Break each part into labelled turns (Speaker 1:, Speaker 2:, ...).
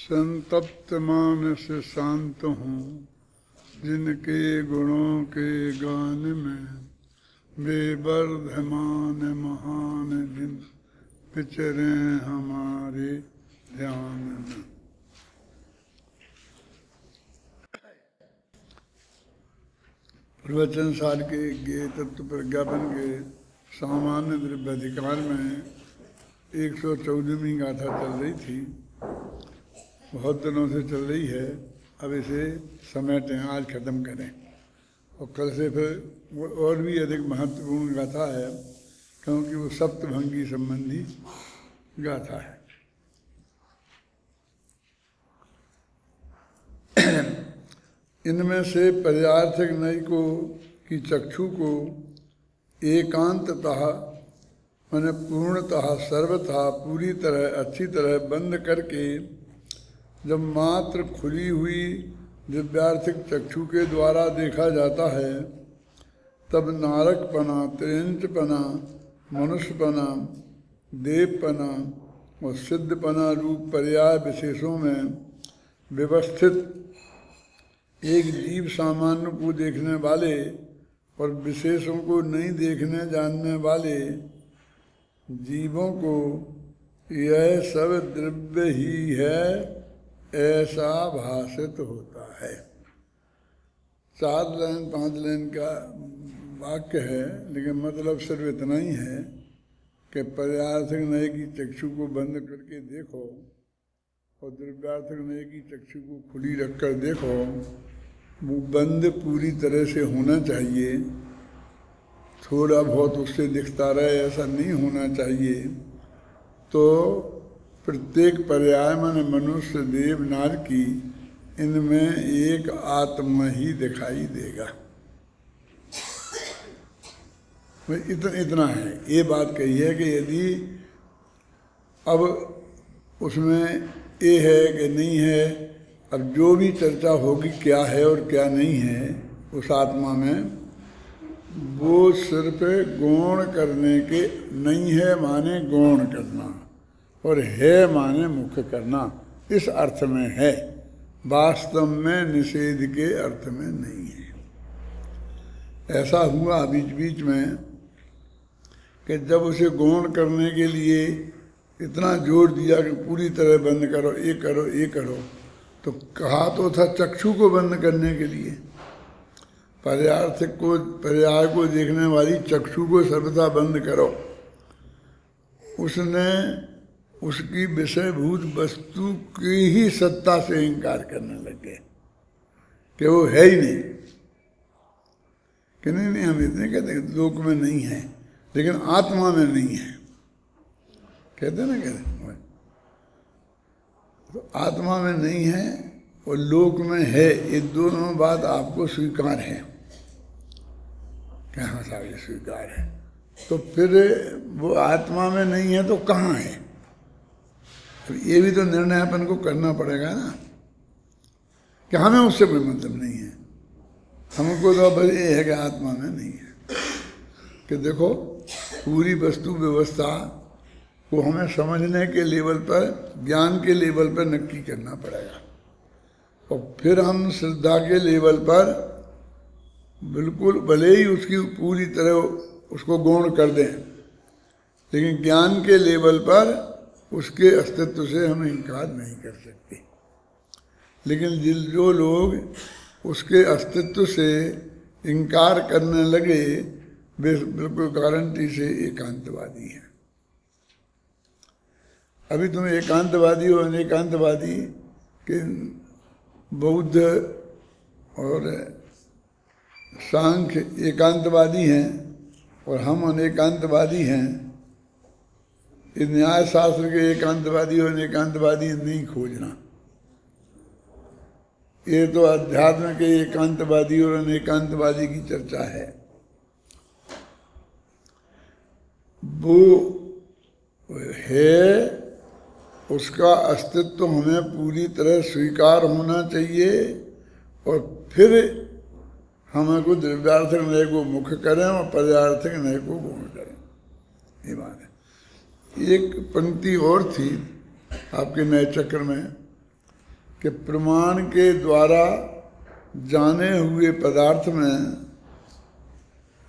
Speaker 1: संतप्त मानस शांत हूँ, जिनके गुणों के गान में बेवर्धमान महान जिन विचरे हमारे ध्यान में। प्रवचन सार के ज्ञेय तत्व प्रज्ञापन के सामान्य द्रव्य अधिकार में 114वीं गाथा चल रही थी। बहुत दिनों से चल रही है। अब इसे समेटें, आज खत्म करें और कल से फिर वो और भी अधिक महत्वपूर्ण गाथा है, क्योंकि वो सप्तभंगी संबंधी गाथा है। इनमें से पर्यार्थक नई को की चक्षु को एकांततः माने पूर्णतः सर्वतः पूरी तरह अच्छी तरह बंद करके जब मात्र खुली हुई दिव्यार्थिक चक्षु के द्वारा देखा जाता है, तब नारकपना, त्रिंचपना, मनुष्यपना, देवपना और सिद्धपना रूप पर्याय विशेषों में व्यवस्थित एक जीव सामान्य को देखने वाले और विशेषों को नहीं देखने जानने वाले जीवों को यह सब द्रव्य ही है ऐसा भाषित होता है। 4 लाइन 5 लाइन का वाक्य है, लेकिन मतलब सिर्फ इतना ही है कि पर्यार्थक नए की चक्षु को बंद करके देखो और द्रव्यार्थक नए की चक्षु को खुली रखकर देखो। वो बंद पूरी तरह से होना चाहिए, थोड़ा बहुत उससे दिखता रहे ऐसा नहीं होना चाहिए। तो प्रत्येक पर्याय माने मनुष्य, देव, नार की इनमें एक आत्मा ही दिखाई देगा। इतना है। ये बात कही है कि यदि अब उसमें ये है कि नहीं है, अब जो भी चर्चा होगी क्या है और क्या नहीं है उस आत्मा में, वो सिर्फ गौण करने के नहीं है माने गौण करना और है माने मुख्य करना, इस अर्थ में है। वास्तव में निषेध के अर्थ में नहीं है। ऐसा हुआ बीच बीच में कि जब उसे गौण करने के लिए इतना जोर दिया कि पूरी तरह बंद करो, ये करो, ये करो, तो कहा तो था चक्षु को बंद करने के लिए। पर्यार्थक को, पर्याय को देखने वाली चक्षु को सर्वथा बंद करो। उसने उसकी विषयभूत वस्तु की ही सत्ता से इनकार करने लगे कि वो है ही नहीं, कि नहीं हम इतने कहते हैं लोक में नहीं है, लेकिन आत्मा में नहीं है, कहते ना, कहते तो आत्मा में नहीं है और लोक में है। ये दोनों बात आपको स्वीकार है, कहाँ साहब ये स्वीकार है। तो फिर वो आत्मा में नहीं है तो कहाँ है? तो ये भी तो निर्णय अपन को करना पड़ेगा ना कि हमें उससे कोई मतलब नहीं है। हमको तो बस ये है कि आत्मा में नहीं है। कि देखो पूरी वस्तु व्यवस्था को हमें समझने के लेवल पर, ज्ञान के लेवल पर नक्की करना पड़ेगा और फिर हम श्रद्धा के लेवल पर बिल्कुल भले ही उसकी पूरी तरह उसको गौण कर दें, लेकिन ज्ञान के लेवल पर उसके अस्तित्व से हम इनकार नहीं कर सकते। लेकिन जो लोग उसके अस्तित्व से इनकार करने लगे वे बिल्कुल गारंटी से एकांतवादी हैं। अभी तुम एकांतवादी हो, अनेकांतवादी के बौद्ध और सांख्य एकांतवादी हैं और हम अनेकांतवादी हैं। इस न्याय शास्त्र के एकांतवादी और अनेकांतवादी नहीं खोजना। ये तो अध्यात्म के एकांतवादी और अनेकांतवादी की चर्चा है। वो है, उसका अस्तित्व हमें पूरी तरह स्वीकार होना चाहिए और फिर हमें को द्रव्यार्थक नए को मुख्य करें और पर्यार्थक नए को गौण करें। ये बात है। एक पंक्ति और थी आपके नए चक्र में कि प्रमाण के द्वारा जाने हुए पदार्थ में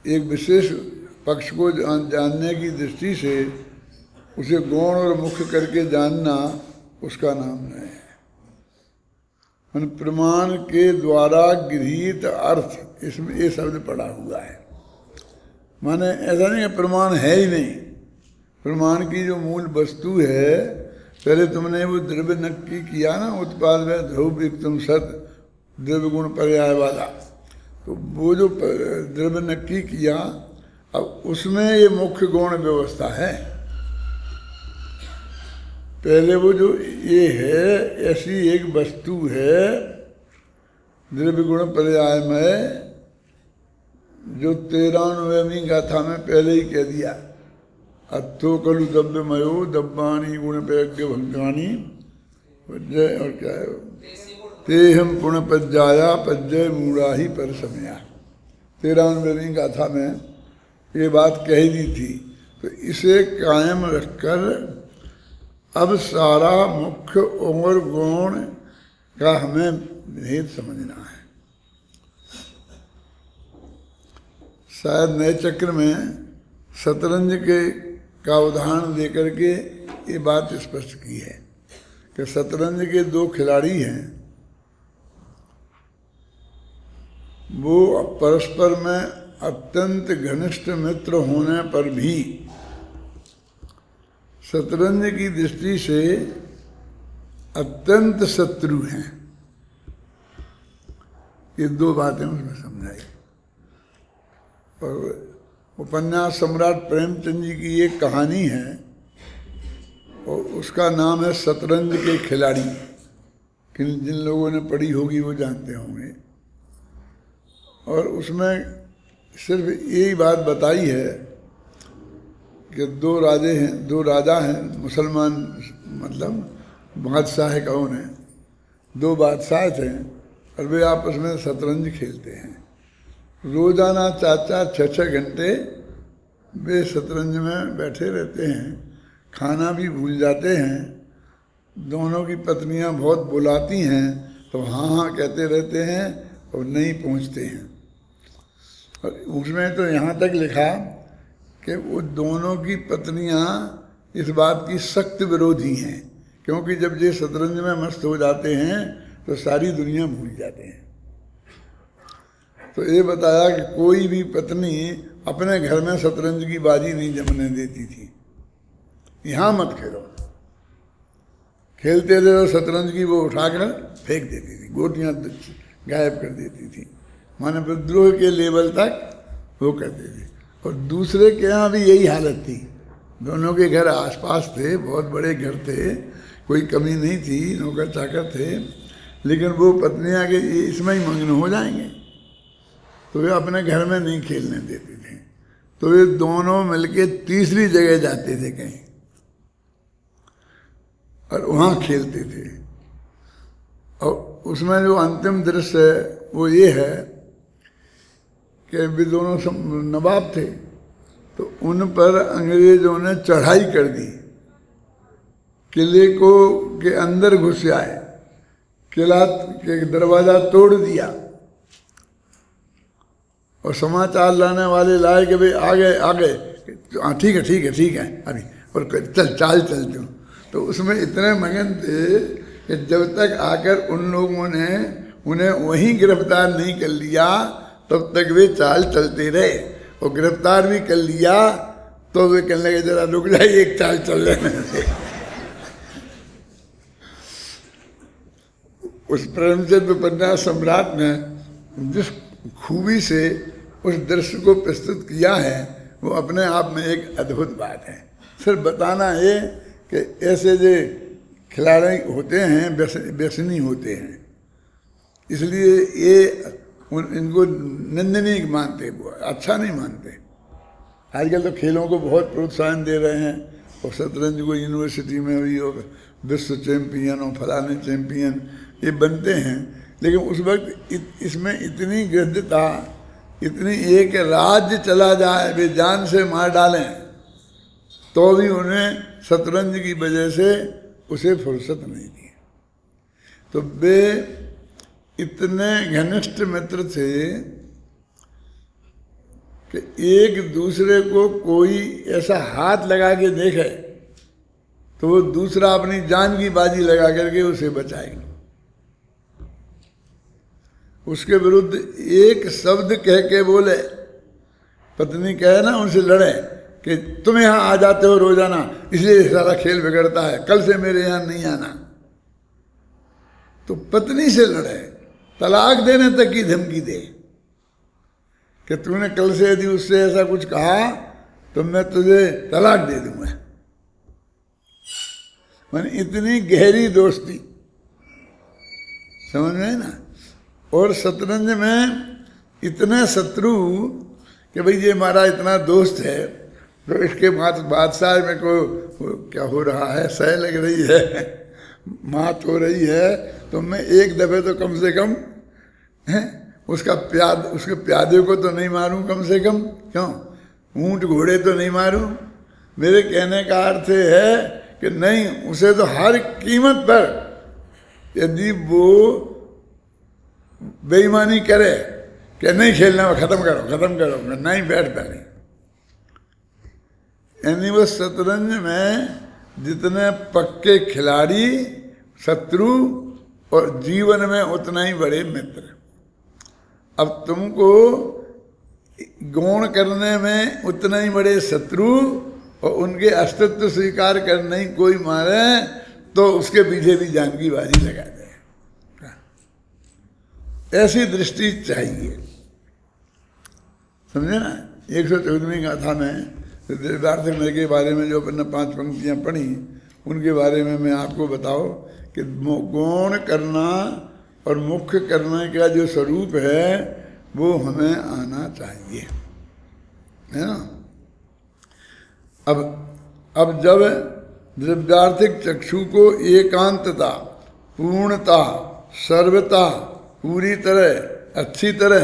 Speaker 1: एक विशेष पक्ष को जानने की दृष्टि से उसे गौण और मुख्य करके जानना उसका नाम नहीं है। प्रमाण के द्वारा गृहीत अर्थ, इसमें ये शब्द पड़ा हुआ है। माने ऐसा नहीं है प्रमाण है ही नहीं। प्रमाण की जो मूल वस्तु है, पहले तुमने वो द्रव्य नक्की किया ना, उत्पाद में ध्रुव एकदम सत द्रव्य गुण पर्याय वाला, तो वो जो द्रव्य नक्की किया, अब उसमें ये मुख्य गौण व्यवस्था है। पहले वो जो ये है, ऐसी एक वस्तु है द्रव्य गुण पर्याय में, जो 93वीं गाथा में पहले ही कह दिया, अत्थो खलु दब्यमयो दब्बानी गुण पैज्ञ भंगानी पज्जय, और क्या है, तेहम पुण्य पज्जाया पज्जय मूढ़ा ही पर समया। 93वीं गाथा में ये बात कह दी थी। तो इसे कायम रखकर अब सारा मुख्य और गौण का हमें भेद समझना है। शायद नए चक्र में शतरंज का उदाहरण देकर के ये बात स्पष्ट की है कि शतरंज के दो खिलाड़ी हैं, वो परस्पर में अत्यंत घनिष्ठ मित्र होने पर भी शतरंज की दृष्टि से अत्यंत शत्रु हैं। ये दो बातें उसमें समझाई। और उपन्यास सम्राट प्रेमचंद जी की एक कहानी है, और उसका नाम है शतरंज के खिलाड़ी। जिन लोगों ने पढ़ी होगी वो जानते होंगे। और उसमें सिर्फ यही बात बताई है कि दो राजा हैं मुसलमान, मतलब बादशाह है, कौन है, दो बादशाह थे, और वे आपस में शतरंज खेलते हैं। रोजाना 4-4, 6-6 घंटे वे शतरंज में बैठे रहते हैं, खाना भी भूल जाते हैं। दोनों की पत्नियां बहुत बुलाती हैं तो हाँ हाँ कहते रहते हैं और नहीं पहुंचते हैं। और उसमें तो यहाँ तक लिखा कि वो दोनों की पत्नियां इस बात की सख्त विरोधी हैं, क्योंकि जब ये शतरंज में मस्त हो जाते हैं तो सारी दुनिया भूल जाते हैं। तो ये बताया कि कोई भी पत्नी अपने घर में शतरंज की बाजी नहीं जमने देती थी। यहाँ मत खेलो, खेलते रहे शतरंज की, वो उठाकर फेंक देती थी, गोटियाँ गायब कर देती थी। माने विद्रोह के लेवल तक वो करते थे। और दूसरे के यहाँ भी यही हालत थी। दोनों के घर आसपास थे, बहुत बड़े घर थे, कोई कमी नहीं थी, नौकर चाकर थे, लेकिन वो पत्नियाँ के इसमें ही मग्न हो जाएंगे, तो वे अपने घर में नहीं खेलने देते थे। तो वे दोनों मिलके तीसरी जगह जाते थे कहीं, और वहाँ खेलते थे। और उसमें जो अंतिम दृश्य है वो ये है कि वे दोनों नवाब थे, तो उन पर अंग्रेजों ने चढ़ाई कर दी, किले को के अंदर घुस आए, किला के दरवाज़ा तोड़ दिया, और समाचार लाने वाले लाए कि भाई आ गए, हाँ ठीक है अभी, और चाल चलते हो। तो उसमें इतने मगन थे कि जब तक आकर उन लोगों ने उन्हें वहीं गिरफ्तार नहीं कर लिया तब तक वे चाल चलते रहे, और गिरफ्तार भी कर लिया तो वे कहने लगे जरा रुक जाए, एक चाल चल रहे थे। उस प्रेमचंद उपन्यास सम्राट ने जिस खूबी से उस दृश्य को प्रस्तुत किया है वो अपने आप में एक अद्भुत बात है। सिर्फ बताना ये कि ऐसे जो खिलाड़ी होते हैं व्यसनी होते हैं, इसलिए ये इनको निंदनीय मानते, अच्छा नहीं मानते। आजकल तो खेलों को बहुत प्रोत्साहन दे रहे हैं, और शतरंज को यूनिवर्सिटी में भी विश्व चैंपियन और फलाने चैंपियन ये बनते हैं। लेकिन उस वक्त इसमें इतनी गृहता, इतनी एक राज्य चला जाए, वे जान से मार डालें, तो भी उन्हें शतरंज की वजह से उसे फुर्सत नहीं दी। तो वे इतने घनिष्ठ मित्र थे कि एक दूसरे को कोई ऐसा हाथ लगा के देखे तो वो दूसरा अपनी जान की बाजी लगा करके उसे बचाएगा। उसके विरुद्ध एक शब्द कह के बोले, पत्नी कहे ना उनसे लड़े कि तुम यहाँ आ जाते हो रोजाना इसलिए सारा खेल बिगड़ता है, कल से मेरे यहाँ नहीं आना, तो पत्नी से लड़े, तलाक देने तक की धमकी दे कि तूने कल से यदि उससे ऐसा कुछ कहा तो मैं तुझे तलाक दे दूंगा। मैंने इतनी गहरी दोस्ती, समझ में ना। और शतरंज में इतने शत्रु कि भाई ये हमारा इतना दोस्त है तो इसके बादशाह में को क्या हो रहा है, सह लग रही है, मात हो रही है, तो मैं एक दफे तो कम से कम उसके प्यादे को तो नहीं मारूं, कम से कम, क्यों ऊंट घोड़े तो नहीं मारूं। मेरे कहने का अर्थ है कि नहीं, उसे तो हर कीमत पर यदि वो बेईमानी करे कि नहीं खेलना, खत्म करो, नहीं बैठ पहले। यानी वो शतरंज में जितने पक्के खिलाड़ी शत्रु और जीवन में उतना ही बड़े मित्र। अब तुमको गौण करने में उतना ही बड़े शत्रु और उनके अस्तित्व स्वीकार करने ही कोई मारे तो उसके पीछे भी जान की बाजी लगा दे। ऐसी दृष्टि चाहिए, समझे ना। 114वीं गाथा में दिव्यार्थिक नर के बारे में जो अपन ने 5 पंक्तियां पढ़ी उनके बारे में मैं आपको बताओ कि गौण करना और मुख्य करने का जो स्वरूप है वो हमें आना चाहिए, है ना। अब जब द्रव्यार्थिक चक्षु को एकांतता, पूर्णता, सर्वता, पूरी तरह, अच्छी तरह,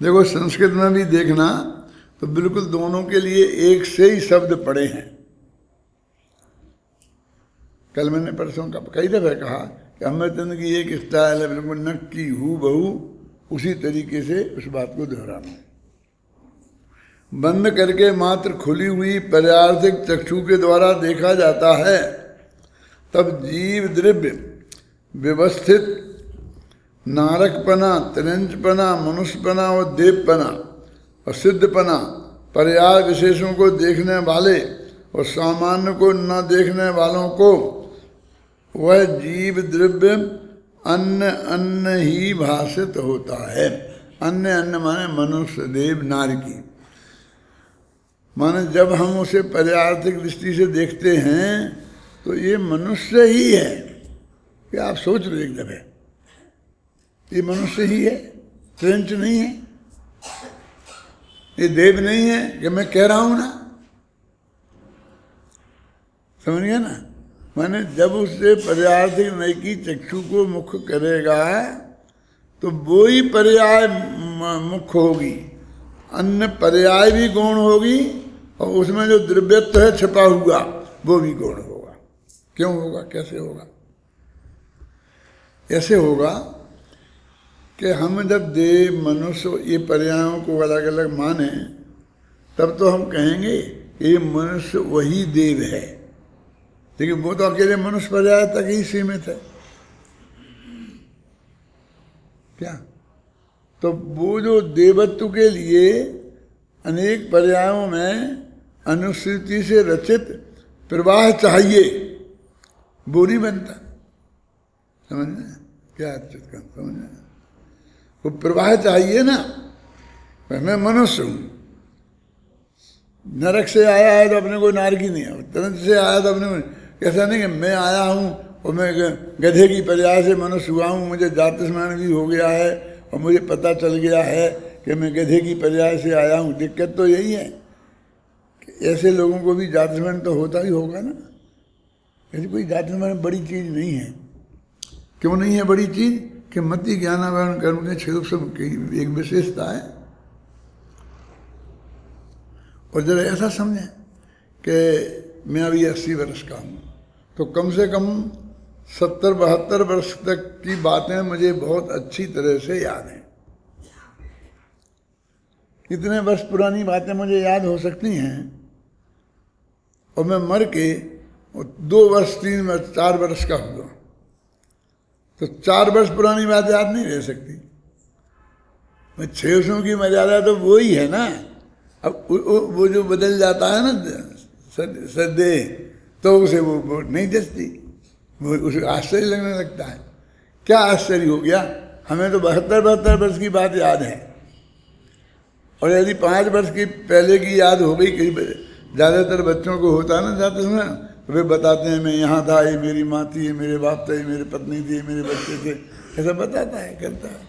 Speaker 1: देखो संस्कृत में भी देखना तो बिल्कुल दोनों के लिए एक से ही शब्द पड़े हैं। कल मैंने परसों का कई दफे कहा कि अमृतचंद की एक स्टाइल है बिल्कुल नक्की हू बहू, उसी तरीके से उस बात को दोहराना। बंद करके मात्र खुली हुई पर्यार्थिक चक्षु के द्वारा देखा जाता है, तब जीव द्रव्य व्यवस्थित नारकपना, त्रिंचपना, मनुष्यपना और देवपना और सिद्धपना पर्याय विशेषों को देखने वाले और सामान्य को न देखने वालों को वह जीव द्रव्य अन्य अन्य ही भाषित होता है। अन्य अन्य माने मनुष्य, देव, नारकी। माने जब हम उसे पर्यार्थिक दृष्टि से देखते हैं तो ये मनुष्य ही है। क्या आप सोच लो एक दफे, ये मनुष्य ही है, त्रिंच नहीं है, ये देव नहीं है कि मैं कह रहा हूं ना, समझ गया ना। माने जब उससे पर्यार्थिक नैकी चक्षु को मुख्य करेगा तो वो ही पर्याय मुख्य होगी, अन्य पर्याय भी गौण होगी और उसमें जो द्रव्यत्व है छिपा हुआ वो भी गौण होगा। क्यों होगा, कैसे होगा? ऐसे होगा कि हम जब देव, मनुष्य ये पर्यायों को अलग अलग माने तब तो हम कहेंगे ये मनुष्य वही देव है, लेकिन वो तो अकेले मनुष्य पर्याय तक ही सीमित है। क्या? तो वो जो देवत्व के लिए अनेक पर्यायों में अनुश्रुति से रचित प्रवाह चाहिए, वो नहीं बनता। समझ में क्या समझ में? वो प्रवाह चाहिए ना। मैं मनुष्य हूं, नरक से आया है तो अपने को नारकी नहीं है, तरंत से आया तो अपने को ऐसा नहीं कि मैं आया हूं और मैं गधे की पर्याय से मनुष्य हुआ हूं, मुझे जाति स्मरण भी हो गया है और मुझे पता चल गया है कि मैं गधे की पर्याय से आया हूं। दिक्कत तो यही है कि ऐसे लोगों को भी जाति स्मरण तो होता ही होगा ना। ऐसी कोई जाति स्मरण बड़ी चीज नहीं है। क्यों नहीं है बड़ी चीज? कि मति ज्ञानावरण कर्म के क्षेत्र सब की एक विशेषता है। और जरा ऐसा समझें कि मैं अभी 80 वर्ष का हूँ तो कम से कम 70-72 वर्ष तक की बातें मुझे बहुत अच्छी तरह से याद हैं। इतने वर्ष पुरानी बातें मुझे याद हो सकती हैं, और मैं मर के 2 वर्ष 3 वर्ष 4 वर्ष का हुआ तो 4 वर्ष पुरानी बात याद नहीं रह सकती। मैं 600 की मर्यादा तो वो ही है ना। अब वो जो बदल जाता है ना सदे, तो उसे वो नहीं जचती, वो उसे आश्चर्य लगने लगता है। क्या आश्चर्य हो गया, हमें तो 72 वर्ष की बात याद है, और यदि 5 वर्ष की पहले की याद हो गई, कई ज़्यादातर बच्चों को होता है ना जाते समय, वे बताते हैं मैं यहाँ था, ये मेरी माँ थी, ये मेरे बाप थे, ये मेरी पत्नी थी, ये मेरे बच्चे थे, ऐसा बताता है, करता है।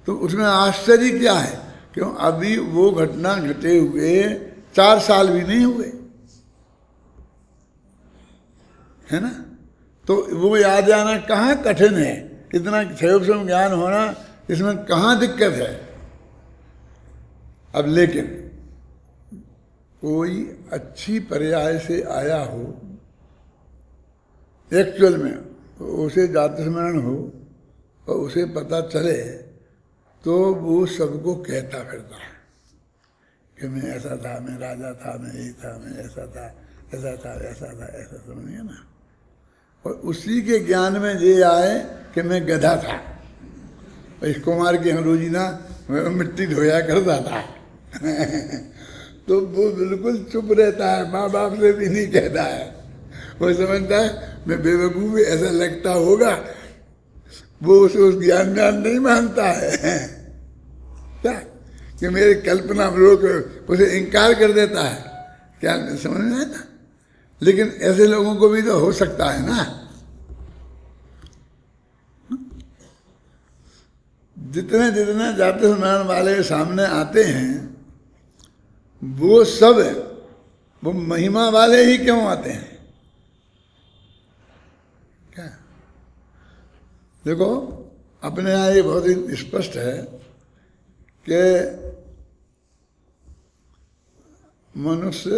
Speaker 1: तो उसमें आश्चर्य क्या है, क्यों अभी वो घटना घटे हुए 4 साल भी नहीं हुए, है ना। तो वो याद आना कहाँ कठिन है, इतना क्षयोपम ज्ञान होना, इसमें कहाँ दिक्कत है। अब लेकिन कोई अच्छी पर्याय से आया हो, एक्चुअल में उसे जाति स्मरण हो और उसे पता चले, तो वो सबको कहता फिरता है कि मैं ऐसा था, मैं राजा था, मैं ये था, मैं ऐसा था, ऐसा था, ऐसा था, ऐसा, समझिए ना। और उसी के ज्ञान में ये आए कि मैं गधा था, इस कुमार के यहाँ रोजीना मिट्टी धोया करता था तो वो बिल्कुल चुप रहता है, माँ बाप से भी नहीं कहता है। वो समझता है मैं बेवकूफ़, ऐसा लगता होगा, वो उस ज्ञान नहीं मानता है क्या, कि मेरे कल्पना लोग उसे इनकार कर देता है, क्या समझ में आता। लेकिन ऐसे लोगों को भी तो हो सकता है ना। जितने जितने जाति स्मरण वाले सामने आते हैं, वो सब वो महिमा वाले ही क्यों आते हैं। क्या देखो, अपने यहाँ ये बहुत ही स्पष्ट है कि मनुष्य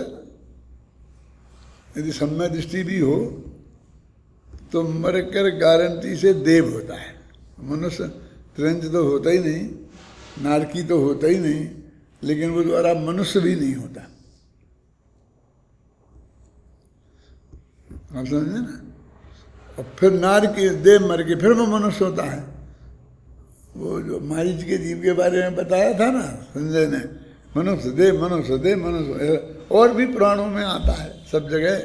Speaker 1: यदि सम्य दृष्टि भी हो तो मरकर गारंटी से देव होता है। मनुष्य त्रिंज तो होता ही नहीं, नारकी तो होता ही नहीं, लेकिन वो द्वारा मनुष्य भी नहीं होता। आप समझे ना। और फिर नारकी देव मर के फिर वो मनुष्य होता है। वो जो मारीच के जीव के बारे में बताया था ना संजय ने, मनुष्य देव, मनुष्य देव, मनुष्य, और भी पुराणों में आता है सब जगह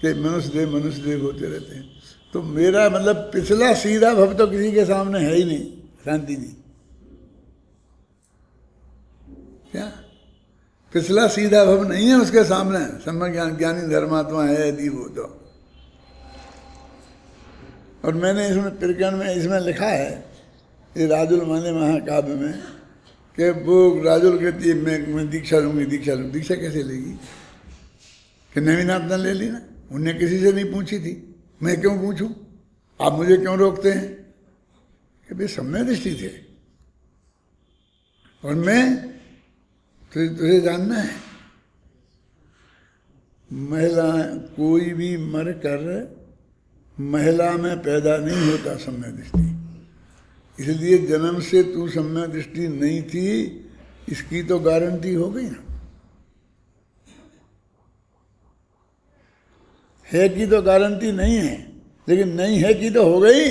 Speaker 1: कि मनुष्य देव होते रहते हैं। तो मेरा मतलब पिछला सीधा भव तो किसी के सामने है ही नहीं, शांति जी। क्या पिछला सीधा भव नहीं है उसके सामने। सम्यक ज्ञानी धर्मात्मा है यदि वो तो। और मैंने इसमें त्रिकरण में इसमें लिखा है, ये राजुल माने महाकाव्य में, कि वो राजुल कहती है मैं दीक्षा लूँगी, दीक्षा लूँगी। दीक्षा कैसे लेगी कि नवीनाथ ने ले ली ना, उनने किसी से नहीं पूछी थी, मैं क्यों पूछूं, आप मुझे क्यों रोकते हैं कि भाई सम्य दृष्टि थे और मैं तुझे जानना है। महिला कोई भी मर कर महिला में पैदा नहीं होता सम्य दृष्टि, इसलिए जन्म से तू सम्य दृष्टि नहीं थी, इसकी तो गारंटी हो गई ना। है की तो गारंटी नहीं है, लेकिन नहीं है की तो हो गई।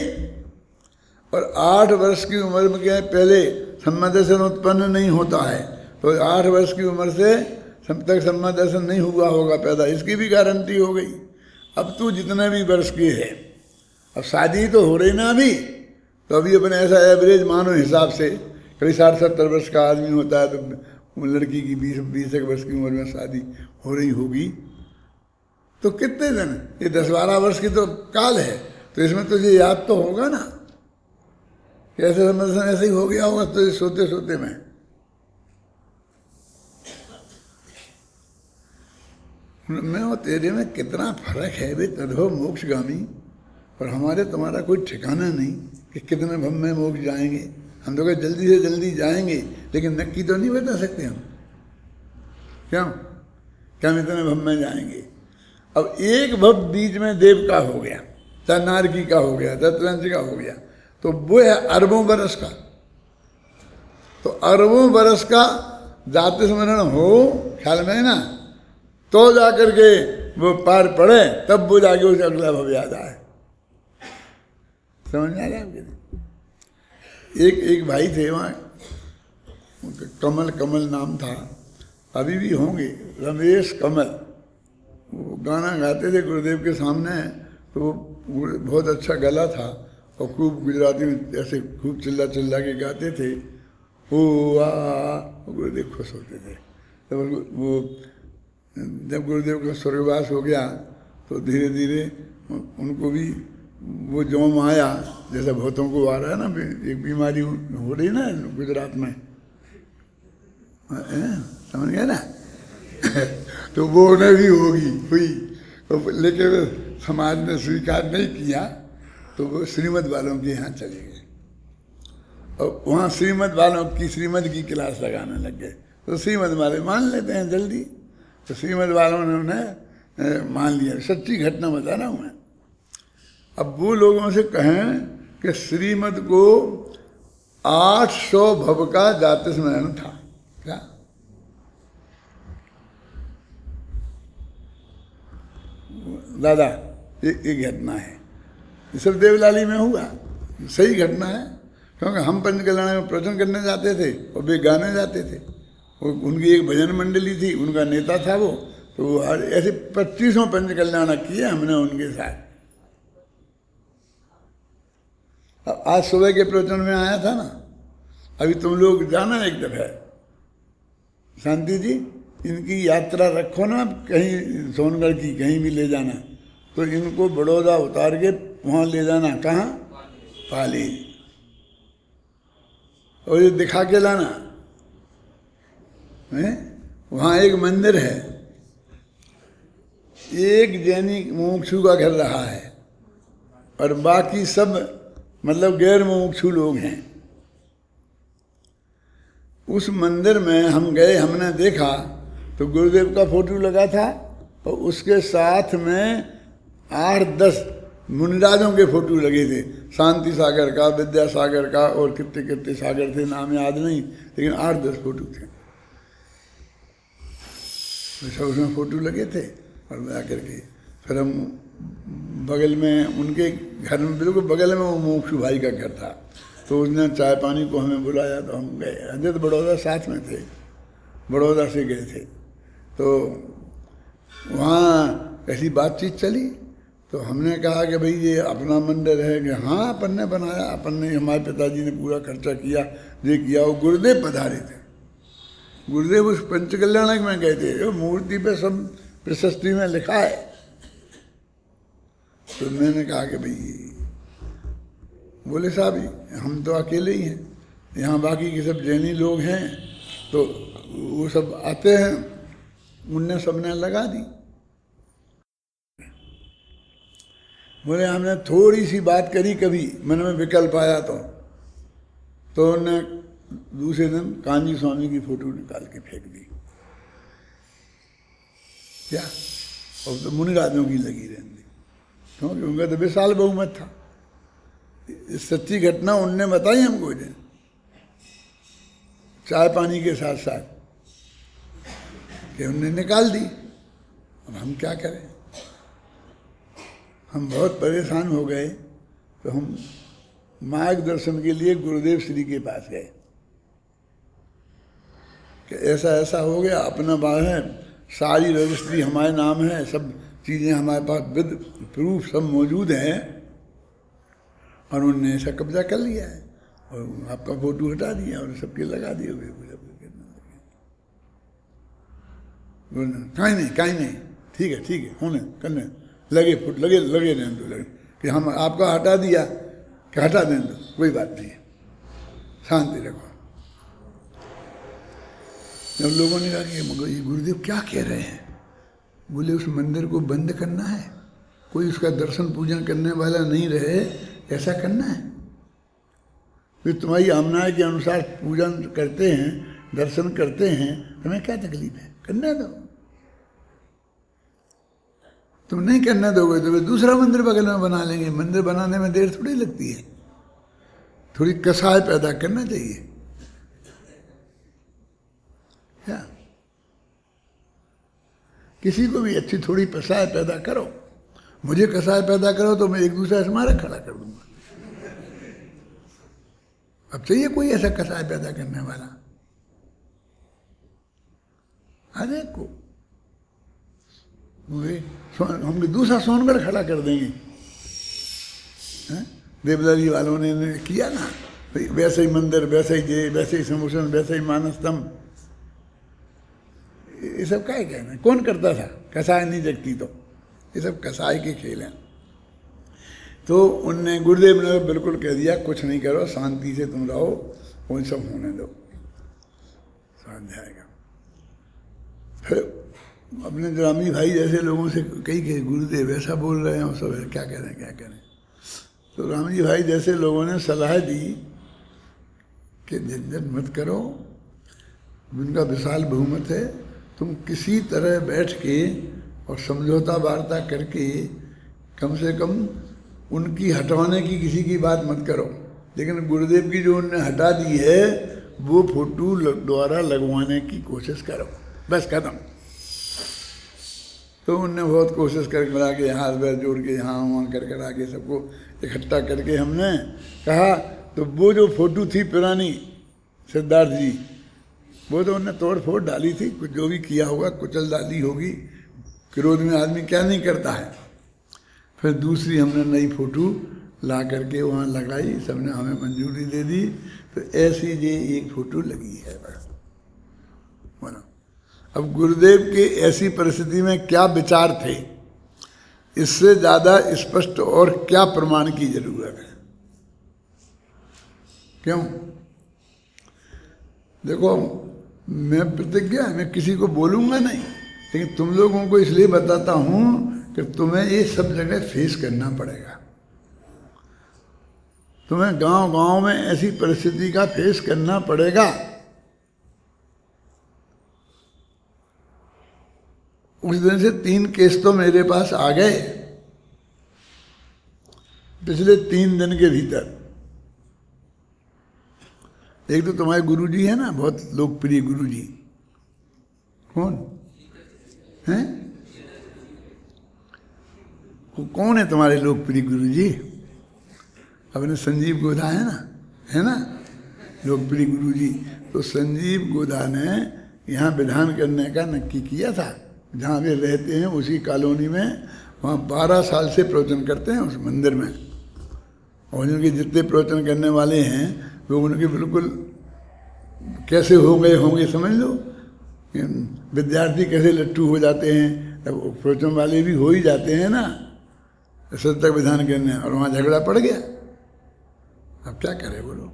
Speaker 1: और 8 वर्ष की उम्र में क्या पहले सम्यक दर्शन उत्पन्न नहीं होता है, तो 8 वर्ष की उम्र से तब तक सम्यक दर्शन नहीं हुआ होगा पैदा, इसकी भी गारंटी हो गई। अब तू जितने भी वर्ष की है, अब शादी तो हो रही ना अभी, तो अभी अपने ऐसा एवरेज मानो हिसाब से कभी 60-70 वर्ष का आदमी होता है, तो लड़की की 20 वर्ष की उम्र में शादी हो रही होगी। तो कितने दिन, ये 10-12 वर्ष की तो काल है, तो इसमें तुझे याद तो होगा ना, कैसे समझ ऐसे ही हो गया होगा तुझे सोते सोते में। मैं और तेरे में कितना फर्क है भाई, तद्भव मोक्षगामी, और हमारे तुम्हारा कोई ठिकाना नहीं कि कितने भव में मोक्ष जाएंगे। हम तो कहीं जल्दी से जल्दी जाएंगे, लेकिन नक्की तो नहीं बता सकते हम, क्यों क्या हम इतने भव में जाएंगे। अब एक भव बीच में देव का हो गया, चाहे नारकी का हो गया, शतरंज का हो गया, तो वो है अरबों बरस का। तो अरबों बरस का जाति स्मरण हो ख्याल में ना, तो जाकर के वो पार पड़े, तब वो जाके उसे अगला भव याद आए। समझ में आ रहा है आपके? एक भाई थे वहाँ, कमल नाम था, अभी भी होंगे, रमेश कमल। वो गाना गाते थे गुरुदेव के सामने, तो वो बहुत अच्छा गला था और खूब गुजराती में ऐसे खूब चिल्ला चिल्ला के गाते थे। ओ गुरुदेव खुश होते थे। तो वो जब गुरुदेव का स्वर्गवास हो गया तो धीरे धीरे उनको भी वो जोम आया, जैसे भूतों को आ रहा है ना, एक बीमारी हो रही ना गुजरात में, समझ गया ना? तो वो उन्हें भी हुई, लेकिन समाज ने स्वीकार नहीं किया, तो वो श्रीमद वालों के यहाँ चले गए और वहाँ श्रीमद वालों की श्रीमद की क्लास लगाने लग गए। तो श्रीमद वाले मान लेते हैं जल्दी, तो श्रीमद वालों ने उन्हें मान लिया। सच्ची घटना बता रहा हूँ मैं। अब वो लोगों से कहें कि श्रीमद को 800 भव का जाति स्मरण था क्या? दादा ये घटना है, ये सब देवलाली में हुआ, सही घटना है। क्योंकि हम पंचकल्याण में प्रवचन करने जाते थे और वे गाने जाते थे। उनकी एक भजन मंडली थी, उनका नेता था वो, तो वो ऐसे 25 पंचकल्याण किए हमने उनके साथ। अब आज सुबह के प्रवचन में आया था ना, अभी तुम लोग जाना एक दफे, शांति जी इनकी यात्रा रखो ना कहीं सोनगढ़ की, कहीं भी ले जाना, तो इनको बड़ौदा उतार के वहाँ ले जाना। कहाँ? पाली। और ये दिखा के लाना है। वहाँ एक मंदिर है, एक जैनी मुमुक्षु का घर रहा है और बाकी सब मतलब गैर मुमुक्षु लोग हैं। उस मंदिर में हम गए, हमने देखा तो गुरुदेव का फोटो लगा था और उसके साथ में 8-10 मुनिराजों के फोटो लगे थे। शांति सागर का, विद्यासागर का और कितने कितने सागर थे, नाम याद नहीं, लेकिन 8-10 फोटो थे। सब उसमें फोटो लगे थे। और जाकर के फिर हम बगल में उनके घर में, बिल्कुल बगल में वो मोक्षु भाई का घर था, तो उसने चाय पानी को हमें बुलाया तो हम गए। अजय तो बड़ौदा साथ में थे, बड़ौदा से गए थे। तो वहाँ ऐसी बातचीत चली, तो हमने कहा कि भाई ये अपना मंदिर है कि हाँ अपन ने बनाया, अपन ने, हमारे पिताजी ने पूरा खर्चा किया, ये किया। वो गुरुदेव पधारे थे, गुरुदेव उस पंचकल्याणक में गए थे, जो मूर्ति पे सब प्रशस्ति में लिखा है। तो मैंने कहा कि भाई, बोले साहब हम तो अकेले ही हैं, यहाँ बाकी के सब जैनी लोग हैं, तो वो सब आते हैं, उनने सबने लगा दी। बोले हमने थोड़ी सी बात करी, कभी मन में विकल्प आया तो उन्होंने दूसरे दिन कांजी स्वामी की फोटो निकाल के फेंक दी। क्या? और तो मुनिराजों की लगी रहने दी, क्योंकि उनका तो विशाल बहुमत था। सच्ची घटना उनने बताई हमको, चाय पानी के साथ साथ, कि उनने निकाल दी। अब हम क्या करें? हम बहुत परेशान हो गए, तो हम मार्गदर्शन के लिए गुरुदेव श्री के पास गए कि ऐसा ऐसा हो गया, अपना बाहर है, सारी रजिस्ट्री हमारे नाम है, सब चीज़ें हमारे पास विद प्रूफ सब मौजूद हैं, और उन्होंने ऐसा कब्जा कर लिया है और आपका फोटो हटा दिया और सबके लगा दिए हुए। कहीं नहीं, ठीक है होने करने लगे रहने दो, लगे कि हम आपका हटा दिया कि हटा देने दो, कोई बात नहीं है, शांति रखो। जब लोगों ने कहा कि मगर ये गुरुदेव क्या कह रहे हैं, बोले उस मंदिर को बंद करना है, कोई उसका दर्शन पूजन करने वाला नहीं रहे, ऐसा करना है। फिर तुम्हारी आमना के अनुसार पूजन करते हैं, दर्शन करते हैं, तुम्हें क्या तकलीफ है, करने दो। तुम नहीं करने दोगे तो वे दूसरा मंदिर बगल में बना लेंगे। मंदिर बनाने में देर थोड़ी लगती है, थोड़ी कसाय पैदा करना चाहिए क्या? किसी को भी अच्छी थोड़ी कसाय पैदा करो। मुझे कसाय पैदा करो तो मैं एक दूसरा स्मारक खड़ा कर दूंगा। अब चाहिए कोई ऐसा कसाय पैदा करने वाला? अरे को हम दूसरा सोनगढ़ खड़ा कर देंगे। देवदारी वालों ने किया ना, वैसे ही मंदिर, वैसे ही जय, वैसे ही समूषण, वैसे ही मानस्तंभ। ये सब क्या कहना है? कौन करता था? कसाय नहीं जगती तो ये सब कसाय के खेल हैं। तो उनने, गुरुदेव ने बिल्कुल कह दिया कुछ नहीं करो, शांति से तुम रहो, वो सब होने दो, समझ जाएगा। फिर अपने रामी भाई जैसे लोगों से कही गुरुदेव ऐसा बोल रहे हैं, वो सब क्या करें क्या करें। तो रामी भाई जैसे लोगों ने सलाह दी कि झंझट मत करो, उनका विशाल बहुमत है, तुम किसी तरह बैठ के और समझौता वार्ता करके कम से कम उनकी हटवाने की किसी की बात मत करो, लेकिन गुरुदेव की जो उनने हटा दी है वो फोटो द्वारा लगवाने की कोशिश करो, बस खत्म। तो उनने बहुत कोशिश कर करा के हाथ पैर जोड़ के यहाँ वहाँ कर करा के सबको इकट्ठा करके हमने कहा, तो वो जो फोटो थी पुरानी सिद्धार्थ जी, वो तो उनने तोड़ फोड़ डाली थी, कुछ जो भी किया होगा कुचल डाली होगी, क्रोध में आदमी क्या नहीं करता है। फिर दूसरी हमने नई फोटो ला करके वहाँ लगाई, सबने हमें मंजूरी दे दी। तो ऐसी ये एक फोटो लगी है बस। बोलो अब गुरुदेव के ऐसी परिस्थिति में क्या विचार थे, इससे ज़्यादा स्पष्ट और क्या प्रमाण की जरूरत है? क्यों? देखो मैं प्रतिज्ञा, मैं किसी को बोलूँगा नहीं, लेकिन तुम लोगों को इसलिए बताता हूँ कि तुम्हें ये सब जगह फेस करना पड़ेगा। तुम्हें गांव-गांव में ऐसी परिस्थिति का फेस करना पड़ेगा। उस दिन से 3 केस तो मेरे पास आ गए पिछले 3 दिन के भीतर। एक तो तुम्हारे गुरुजी है ना, बहुत लोकप्रिय गुरुजी, कौन है? कौन है तुम्हारे लोकप्रिय गुरुजी? अपने संजीव गोधा है ना लोकप्रिय गुरुजी। तो संजीव गोधा ने यहाँ विधान करने का नक्की किया था, जहाँ वे रहते हैं उसी कॉलोनी में, वहाँ 12 साल से प्रवचन करते हैं उस मंदिर में। और उनके जितने प्रवचन करने वाले हैं वो उनके बिल्कुल कैसे हो गए होंगे समझ लो। विद्यार्थी कैसे लट्टू हो जाते हैं, तब प्रवचन वाले भी हो ही जाते हैं ना सत्य विधान करने, और वहाँ झगड़ा पड़ गया। अब क्या करें बोलो?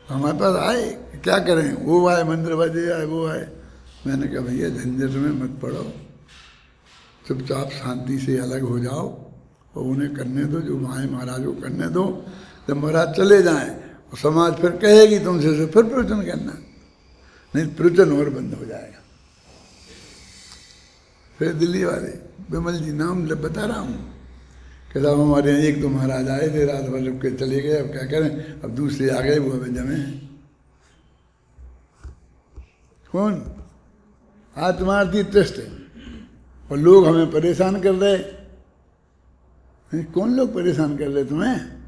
Speaker 1: हमारे पास आए, क्या करें? वो आए, मंदिर बजे आए, वो आए। मैंने कहा भैया झंझट में मत पड़ो, चुपचाप शांति से अलग हो जाओ और उन्हें करने दो जो माए महाराज को करने दो। जब महाराज चले जाएं और समाज फिर कहेगी तुमसे से फिर प्रवचन करना, नहीं प्रवचन और बंद हो जाएगा। फिर दिल्ली वाले विमल जी नाम बता रहा हूँ कि साहब हमारे यहाँ एक तो महाराज आए थे, रात भर रुक के चले गए, अब क्या करें, अब दूसरे आ गए, वो हमें जमे हैं। कौन? आत्मार्थी ट्रस्ट है और लोग हमें परेशान कर रहे। कौन लोग परेशान कर रहे तुम्हें?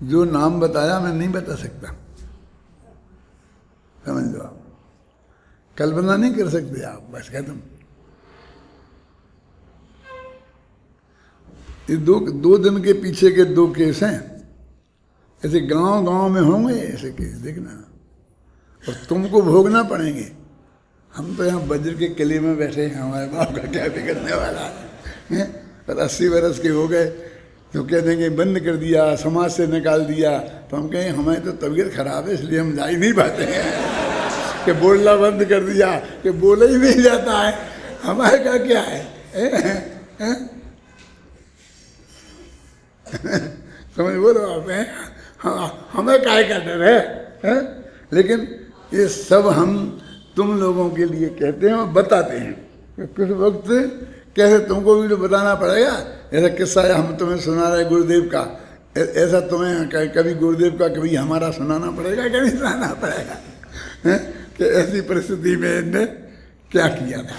Speaker 1: जो नाम बताया मैं नहीं बता सकता, समझ लो आप, कल्पना नहीं कर सकते आप, बस खत्म। ये दो दिन के पीछे के 2 केस हैं, ऐसे गांव-गांव में होंगे ऐसे केस, देखना, और तुमको भोगना पड़ेंगे। हम तो यहाँ वज्र के किले में बैठे हैं, हमारे बाप का क्या बिगड़ने वाला है? पर 80 वर्ष के हो गए तो कह देंगे बंद कर दिया, समाज से निकाल दिया। तो हम कहें हमारी तो तबीयत खराब है इसलिए हम जा ही नहीं पाते हैं कि बोलना बंद कर दिया, कि बोला ही नहीं जाता है। हमारे का क्या है? समझ बोलो आप, हाँ, हमें काय का डर है? लेकिन ये सब हम तुम लोगों के लिए कहते हैं और बताते हैं कि कुछ वक्त कैसे तुमको भी तो बताना पड़ेगा। ऐसा किस्सा है हम तुम्हें सुना रहे गुरुदेव का, ऐसा तुम्हें कभी गुरुदेव का कभी हमारा सुनाना पड़ेगा, कभी सुनाना पड़ेगा कि ऐसी परिस्थिति में इनने क्या किया था।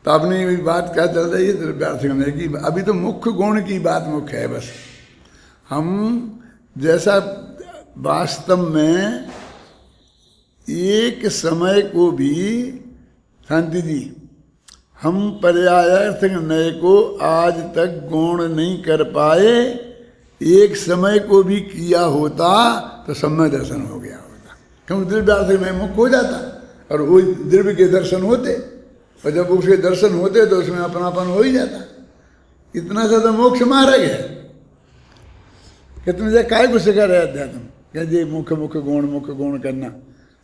Speaker 1: तो अपनी भी बात क्या चल रही है द्रव्यार्थ करने की। अभी तो मुख्य गुण की बात मुख्य है। बस हम जैसा वास्तव में एक समय को भी, शांति जी, हम पर्यायार्थक नय को आज तक गौण नहीं कर पाए, एक समय को भी किया होता तो समय दर्शन हो गया होता। क्योंकि द्रव्यार्थक नय मुख्य हो जाता और वो द्रव्य के दर्शन होते, और जब उसके दर्शन होते तो उसमें अपनापन हो ही जाता। इतना सा तो मोक्ष मार्ग है कि तुम जब काय को सिखा रहे अध्यात्म, क्या जी मुख्य मुख्य गुण करना।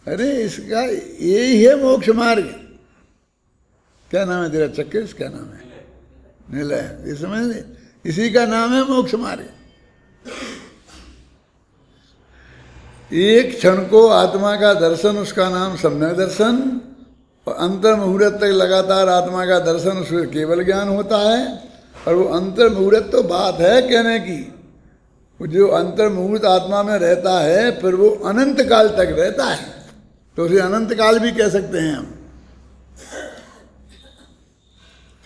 Speaker 1: अरे इसका यही है मोक्ष मार्ग। क्या नाम है तेरा चक्केश, क्या नाम है, निलय, ये समझ ले, इसी का नाम है मोक्ष मार्ग। एक क्षण को आत्मा का दर्शन, उसका नाम सम्यक दर्शन, और अंतर मुहूर्त तक लगातार आत्मा का दर्शन, उसमें केवल ज्ञान होता है। और वो अंतर मुहूर्त तो बात है कहने की, जो अंतर मुहूर्त आत्मा में रहता है फिर वो अनंत काल तक रहता है, तो उसे अनंत काल भी कह सकते हैं हम।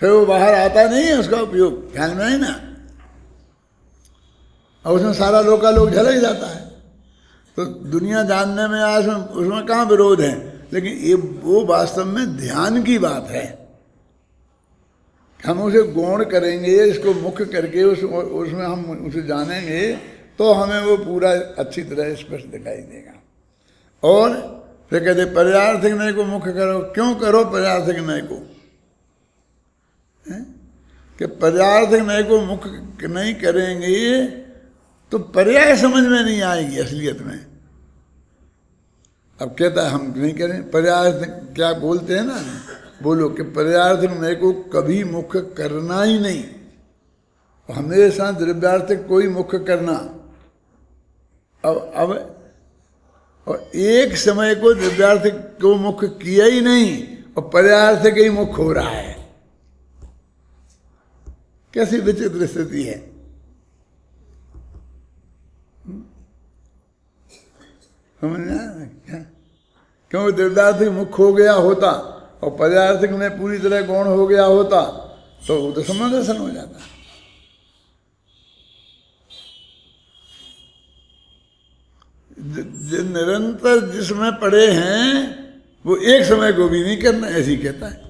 Speaker 1: फिर वो बाहर आता नहीं है, उसका उपयोग ख्याल में है ना, और उसमें सारा लोकालोक झलक जाता है। तो दुनिया जानने में आज उसमें कहाँ विरोध है, लेकिन ये वो वास्तव में ध्यान की बात है। हम उसे गौण करेंगे, इसको मुख्य करके उसमें हम उसे जानेंगे तो हमें वो पूरा अच्छी तरह स्पष्ट दिखाई देगा। और फिर कहते पर्यार्थक नय को मुख्य करो। क्यों करो पर्यार्थक नय को? कि पर्यार्थक नय को मुख्य नहीं करेंगे तो पर्याय समझ में नहीं आएगी असलियत में। अब कहता है हम नहीं करें पर्यार्थ, क्या बोलते हैं ना, बोलो कि पर्यार्थक नय को कभी मुख्य करना ही नहीं, हमेशा द्रव्यार्थक को ही मुख्य करना। अब और एक समय को द्रव्यार्थक को मुख्य किया ही नहीं और पर्यार्थक ही मुख्य हो रहा है। कैसी विचित्र स्थिति है। समझना क्या? क्योंकि द्रव्यार्थक मुख्य हो गया होता और पर्यार्थक में पूरी तरह गौण हो गया होता तो वो तो समदर्शन हो जाता। निरंतर जिसमें पड़े हैं वो एक समय को भी नहीं करना, ऐसी कहता है।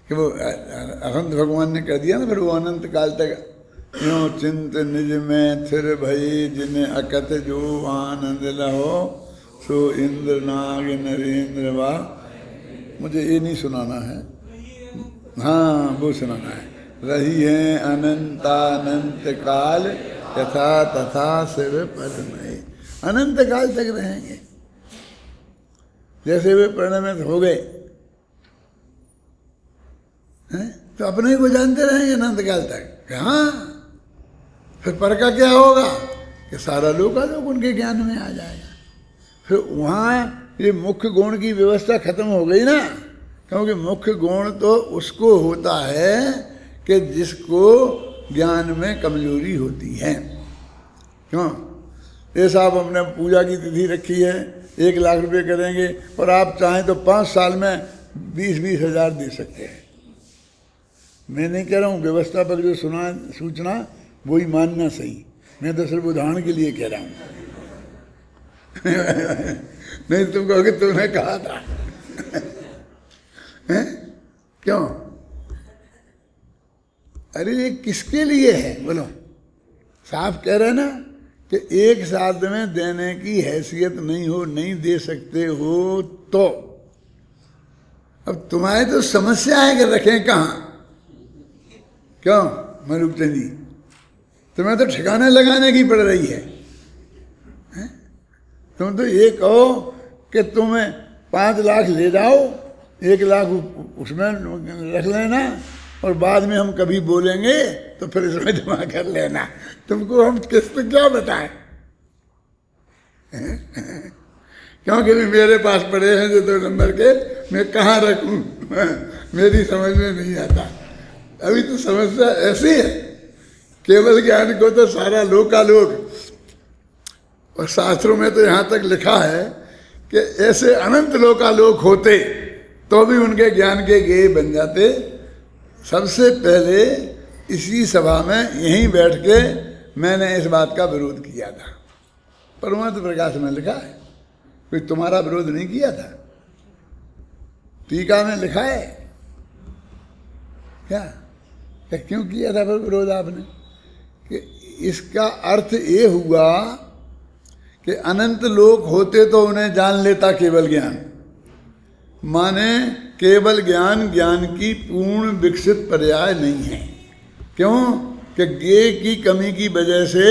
Speaker 1: कि वो अनंत भगवान ने कह दिया ना, फिर वो अनंत काल तक यूं चिंत निज में थिर भई, जिन्हें अकत जो आनंद लहो, सो इंद्र नाग नरेंद्र वाह। मुझे ये नहीं सुनाना है, हाँ वो सुनाना है। रही है अनंतानंत काल, यथा तथा सिर पद में। अनंत काल तक रहेंगे, जैसे वे परिणमित हो गए तो अपने ही को जानते रहेंगे अनंत काल तक। हाँ, फिर पर का क्या होगा कि सारा लोकालोक उनके ज्ञान में आ जाएगा। फिर वहाँ ये मुख्य गुण की व्यवस्था खत्म हो गई ना, क्योंकि मुख्य गुण तो उसको होता है कि जिसको ज्ञान में कमजोरी होती है। क्यों? ये साहब हमने पूजा की तिथि रखी है, 1 लाख रुपए करेंगे और आप चाहें तो 5 साल में 20-20 हज़ार दे सकते हैं। मैं नहीं कह रहा हूँ, व्यवस्था पर जो सूचना वही मानना सही, मैं तो सिर्फ उदाहरण के लिए कह रहा हूँ। नहीं तुम कहोगे तुमने कहा था। क्यों? अरे ये किसके लिए है बोलो? साफ कह रहे ना कि एक साथ में देने की हैसियत नहीं हो, नहीं दे सकते हो तो अब तुम्हारी तो समस्या है कि रखें कहाँ। क्यों मरूप चंद जी, तुम्हें तो ठिकाने लगाने की पड़ रही है। तुम तो ये कहो कि तुम्हें 5 लाख ले जाओ, 1 लाख उसमें रख लेना और बाद में हम कभी बोलेंगे तो फिर इसमें जमा कर लेना। तुमको हम किस्त क्या बताएं? क्योंकि भी मेरे पास पड़े हैं जो 2 नंबर के, मैं कहाँ रखूं, मेरी समझ में नहीं आता। अभी तो समस्या ऐसी है, केवल ज्ञान को तो सारा लोकालोक, और शास्त्रों में तो यहाँ तक लिखा है कि ऐसे अनंत लोकालोक होते तो भी उनके ज्ञान के गेय बन जाते। सबसे पहले इसी सभा में यहीं बैठ के मैंने इस बात का विरोध किया था। परमार्थ प्रकाश में लिखा है, कोई तुम्हारा विरोध नहीं किया था। टीका में लिखा है क्या क्यों किया था विरोध आपने? कि इसका अर्थ ये हुआ कि अनंत लोक होते तो उन्हें जान लेता केवल ज्ञान, माने केवल ज्ञान ज्ञान की पूर्ण विकसित पर्याय नहीं है। क्यों? कि ज्ञेय की कमी की वजह से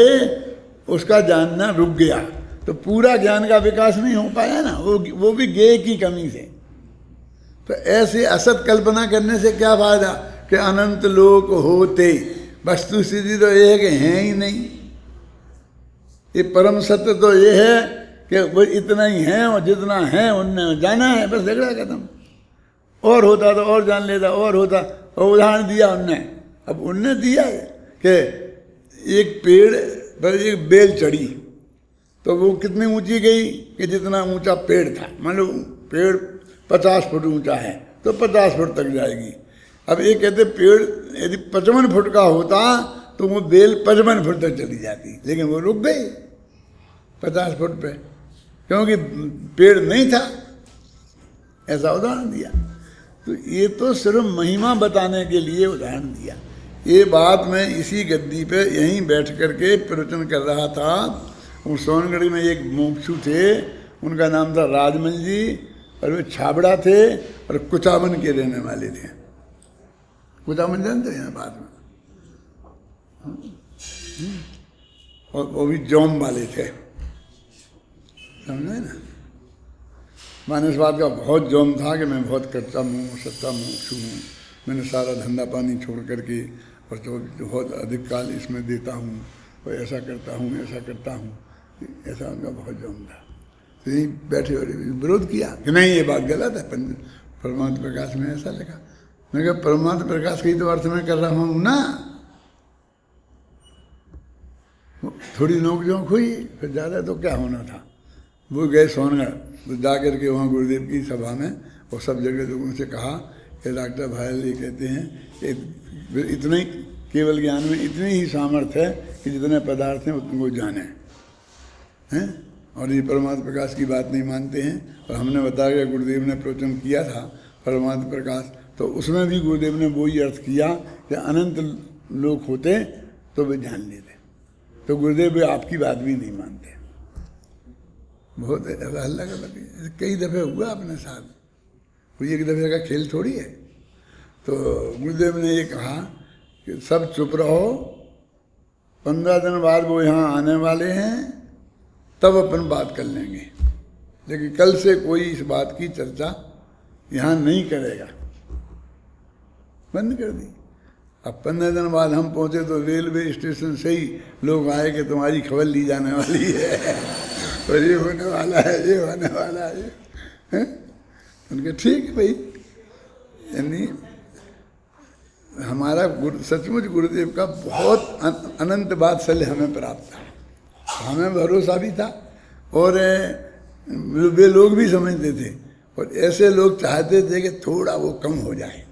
Speaker 1: उसका जानना रुक गया, तो पूरा ज्ञान का विकास नहीं हो पाया ना, वो भी ज्ञेय की कमी से। तो ऐसे असत कल्पना करने से क्या फायदा कि अनंत लोक होते, वस्तु स्थिति तो ये है कि हैं ही नहीं। ये परम सत्य तो ये है कि वो इतना ही है और जितना है उनने जाना है, बस झगड़ा खत्म। और होता तो और जान लेता, और होता। और उदाहरण दिया उनने, अब उनने दिया है कि एक पेड़ पर एक बेल चढ़ी तो वो कितनी ऊंची गई कि जितना ऊंचा पेड़ था। मान लो पेड़ 50 फुट ऊंचा है तो 50 फुट तक जाएगी। अब ये कहते पेड़ यदि 55 फुट का होता तो वो बेल 55 फुट तक चली जाती, लेकिन वो रुक गई 50 फुट पे, क्योंकि पेड़ नहीं था। ऐसा उदाहरण दिया। तो ये तो सिर्फ महिमा बताने के लिए उदाहरण दिया। ये बात मैं इसी गद्दी पे यहीं बैठ करके प्रवचन कर रहा था। वो सोनगढ़ी में एक मुमुक्षु थे, उनका नाम था राजमल जी, और वे छाबड़ा थे और कुचामन के रहने वाले थे। कुचामन जानते हैं बाद में, और वो भी जौम वाले थे, समझे ना। मानसवाद का बहुत जौम था कि मैं बहुत कच्चा मुँह सच्चा मुमुक्षु हूँ, मैंने सारा धंधा पानी छोड़ करके और तो बहुत अधिक काल इसमें देता हूँ, और ऐसा करता हूँ, ऐसा करता हूँ। ऐसा उनका बहुत जौम था। तो यहीं बैठे विरोध किया कि नहीं ये बात गलत है, परमार्थ प्रकाश में ऐसा लिखा। मैं कहा परमार्थ प्रकाश की तो अर्थ में कर रहा हूँ ना। थोड़ी नोक झोंक हुई, फिर ज़्यादा तो क्या होना था। वो गए सोनगढ़, तो जा कर के वहाँ गुरुदेव की सभा में और सब जगह लोगों से कहा कि डॉक्टर भायल ये कहते हैं कि इतने ही केवल ज्ञान में इतनी ही सामर्थ्य है कि जितने पदार्थ हैं उनको जाने हैं, और ये परमार्थ प्रकाश की बात नहीं मानते हैं। और हमने बताया कि गुरुदेव ने प्रवचन किया था परमार्थ प्रकाश, तो उसमें भी गुरुदेव ने वही अर्थ किया कि अनंत लोग होते तो वे जान लेते। तो गुरुदेव वे आपकी बात भी नहीं मानते। बहुत हल्ला का लगे, कई दफ़े हुआ अपने साथ, कोई एक दफ़े का खेल थोड़ी है। तो गुरुदेव ने ये कहा कि सब चुप रहो, 15 दिन बाद वो यहाँ आने वाले हैं, तब अपन बात कर लेंगे, लेकिन कल से कोई इस बात की चर्चा यहाँ नहीं करेगा। बंद कर दी। अब 15 दिन बाद हम पहुँचे तो रेलवे स्टेशन से ही लोग आए कि तुम्हारी खबर ली जाने वाली है और ये होने वाला है, ये होने वाला है। उनके ठीक है भाई, यानी हमारा सचमुच गुरुदेव का बहुत अनंत वात्सल्य हमें प्राप्त था, हमें भरोसा भी था, और वे लोग भी समझते थे। और ऐसे लोग चाहते थे कि थोड़ा वो कम हो जाए।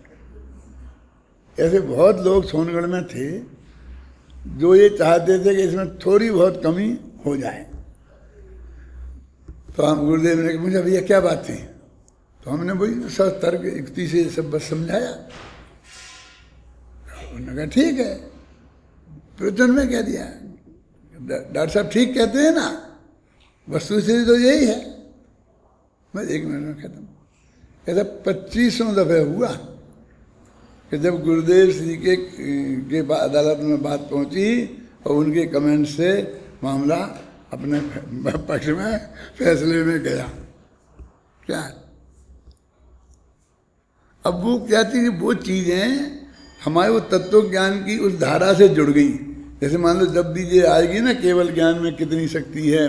Speaker 1: ऐसे बहुत लोग सोनगढ़ में थे जो ये चाहते थे कि इसमें थोड़ी बहुत कमी हो जाए। तो हम गुरुदेव ने मुझे भैया क्या बात थी, तो हमने वही सब तर्क युक्ति से सब बस समझाया। उन्होंने कहा ठीक है, प्रवचन में कह दिया, डॉक्टर साहब ठीक कहते हैं ना, वस्तु से तो यही है। बस 1 मिनट में खत्म। ऐसा 25वां दफे हुआ कि जब गुरुदेव श्री के अदालत में बात पहुंची और उनके कमेंट से मामला अपने पक्ष में फैसले में गया। क्या अब वो क्या थी, वो चीज़ें हमारे वो तत्व ज्ञान की उस धारा से जुड़ गई। जैसे मान लो जब भी ये आएगी ना केवल ज्ञान में कितनी शक्ति है,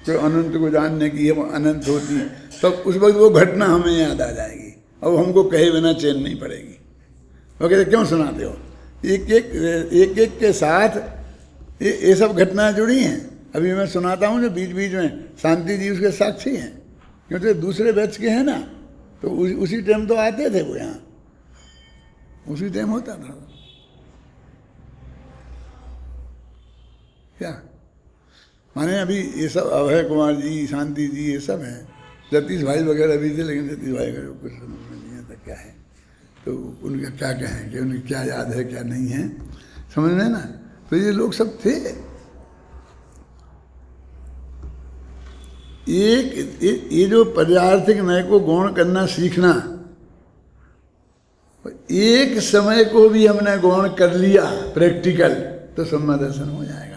Speaker 1: तो अनंत को जानने की है, अनंत होती, तब उस वक्त वो घटना हमें याद आ जाएगी और हमको कहे बिना चैन नहीं पड़ेगी। वो कहते क्यों सुनाते हो? एक एक के साथ ये सब घटनाएं जुड़ी हैं। अभी मैं सुनाता हूँ जो बीच बीच में, शांति जी उसके साक्षी हैं, क्योंकि दूसरे बैच के हैं ना, तो उसी टाइम तो आते थे वो यहाँ, उसी टाइम होता था क्या। माने अभी ये सब अभय कुमार जी, शांति जी, ये सब हैं। जतीश भाई वगैरह भी थे, लेकिन जतीश भाई का कुछ समझ में नहीं आता क्या है, तो उनका क्या कहें कि उन्हें क्या याद है क्या नहीं है, समझ में ना। तो ये लोग सब थे। ये जो पर्यार्थिक नय को गौण करना सीखना, एक समय को भी हमने गौण कर लिया प्रैक्टिकल, तो सम्मा दर्शन हो जाएगा।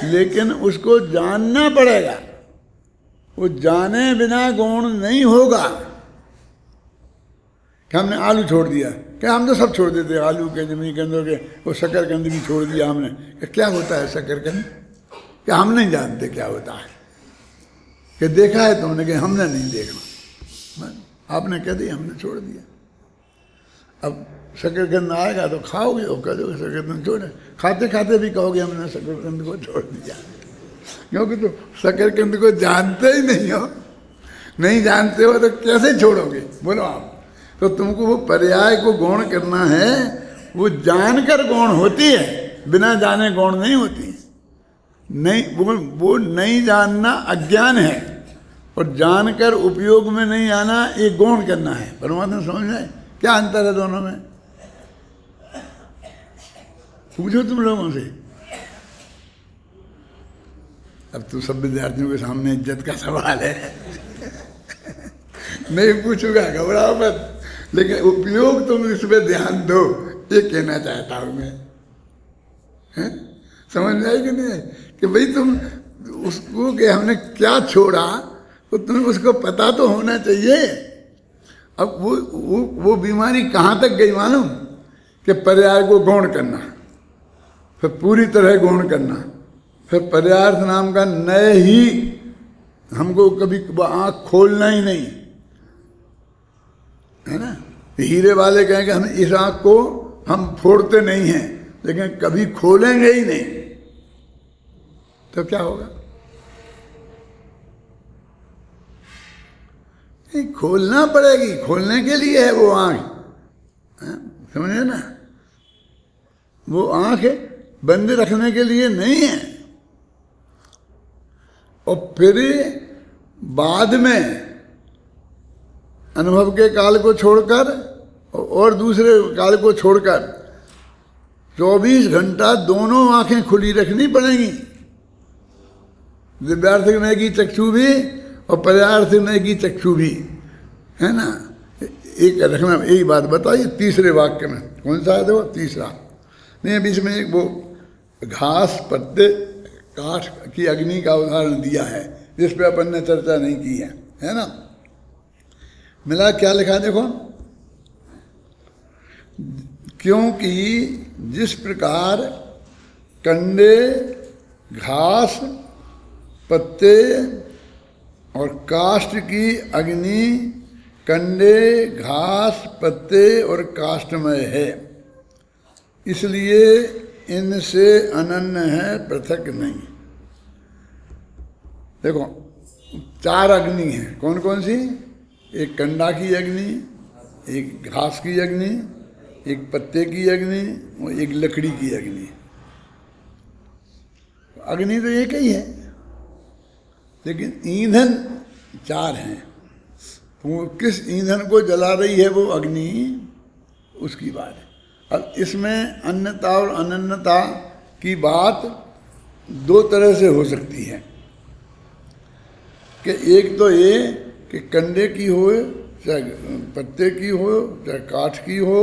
Speaker 1: लेकिन उसको जानना पड़ेगा, वो जाने बिना गौण नहीं होगा। कि हमने आलू छोड़ दिया, क्या हम तो सब छोड़ देते, आलू के, जमीकंद के, वो शकरकंद भी छोड़ दिया हमने। क्या होता है शकरकंद? क्या हम नहीं जानते क्या होता है? कि देखा है तुमने? कि हमने नहीं देखा, आपने कह दिया, हमने छोड़ दिया। अब शकरकंद आएगा तो खाओगे, और कहोगे शकरकंद छोड़े, खाते खाते भी कहोगे हमने शकरकंद को छोड़ दिया, क्योंकि तो शकरकंद को जानते ही नहीं हो। नहीं जानते हो तो कैसे छोड़ोगे, बोलो आप। तो तुमको वो पर्याय को गौण करना है, वो जानकर गौण होती है, बिना जाने गौण नहीं होती। नहीं, वो नहीं जानना अज्ञान है, और जानकर उपयोग में नहीं आना ये गौण करना है। परमात्मा समझ आए क्या अंतर है दोनों में? पूछो तुम लोगों से। अब तो सब विद्यार्थियों के सामने इज्जत का सवाल है नहीं पूछूंगा, घबराओ मत, लेकिन उपयोग तुम इस पे ध्यान दो, ये कहना चाहता हूं मैं। समझ में आई कि नहीं? कि भाई तुम उसको कि हमने क्या छोड़ा, तो तुम्हें उसको पता तो होना चाहिए। अब वो बीमारी कहाँ तक गई मालूम? कि पर्याय को गौण करना, फिर पूरी तरह गौण करना, फिर पर्यार्थ नाम का नए ही हमको कभी आँख खोलना ही नहीं है ना। हीरे वाले कहेंगे हम इस आँख को हम फोड़ते नहीं हैं, लेकिन कभी खोलेंगे ही नहीं, तो क्या होगा? नहीं, खोलना पड़ेगी, खोलने के लिए है वो आँख, समझे ना। वो आँख बंद रखने के लिए नहीं है। और फिर बाद में अनुभव के काल को छोड़कर और दूसरे काल को छोड़कर 24 घंटा दोनों आंखें खुली रखनी पड़ेंगी। दिव्यार्थिक नय की चक्षु भी और पर्यार्थिक नय की चक्षु भी, है ना। एक रखना, यही बात बताइए तीसरे वाक्य में। कौन सा है वो तीसरा? नहीं, अभी इसमें एक वो घास, पत्ते, काठ की अग्नि का उदाहरण दिया है, जिस पे अपन ने चर्चा नहीं की है ना। मिला क्या लिखा देखो, क्योंकि जिस प्रकार कंडे, घास, पत्ते और काष्ठ की अग्नि कंडे, घास, पत्ते और काष्ठमय है, इसलिए इनसे अनन्य है, पृथक नहीं। देखो 4 अग्नि हैं, कौन कौन सी? एक कंडा की अग्नि, एक घास की अग्नि, एक पत्ते की अग्नि और एक लकड़ी की अग्नि। अग्नि तो एक ही है, लेकिन ईंधन 4 हैं। तो किस ईंधन को जला रही है वो अग्नि, उसकी बात है। अब इसमें अन्यता और अनन्यता की बात 2 तरह से हो सकती है। कि एक तो ये कि कंडे की हो, चाहे पत्ते की हो, चाहे काठ की हो,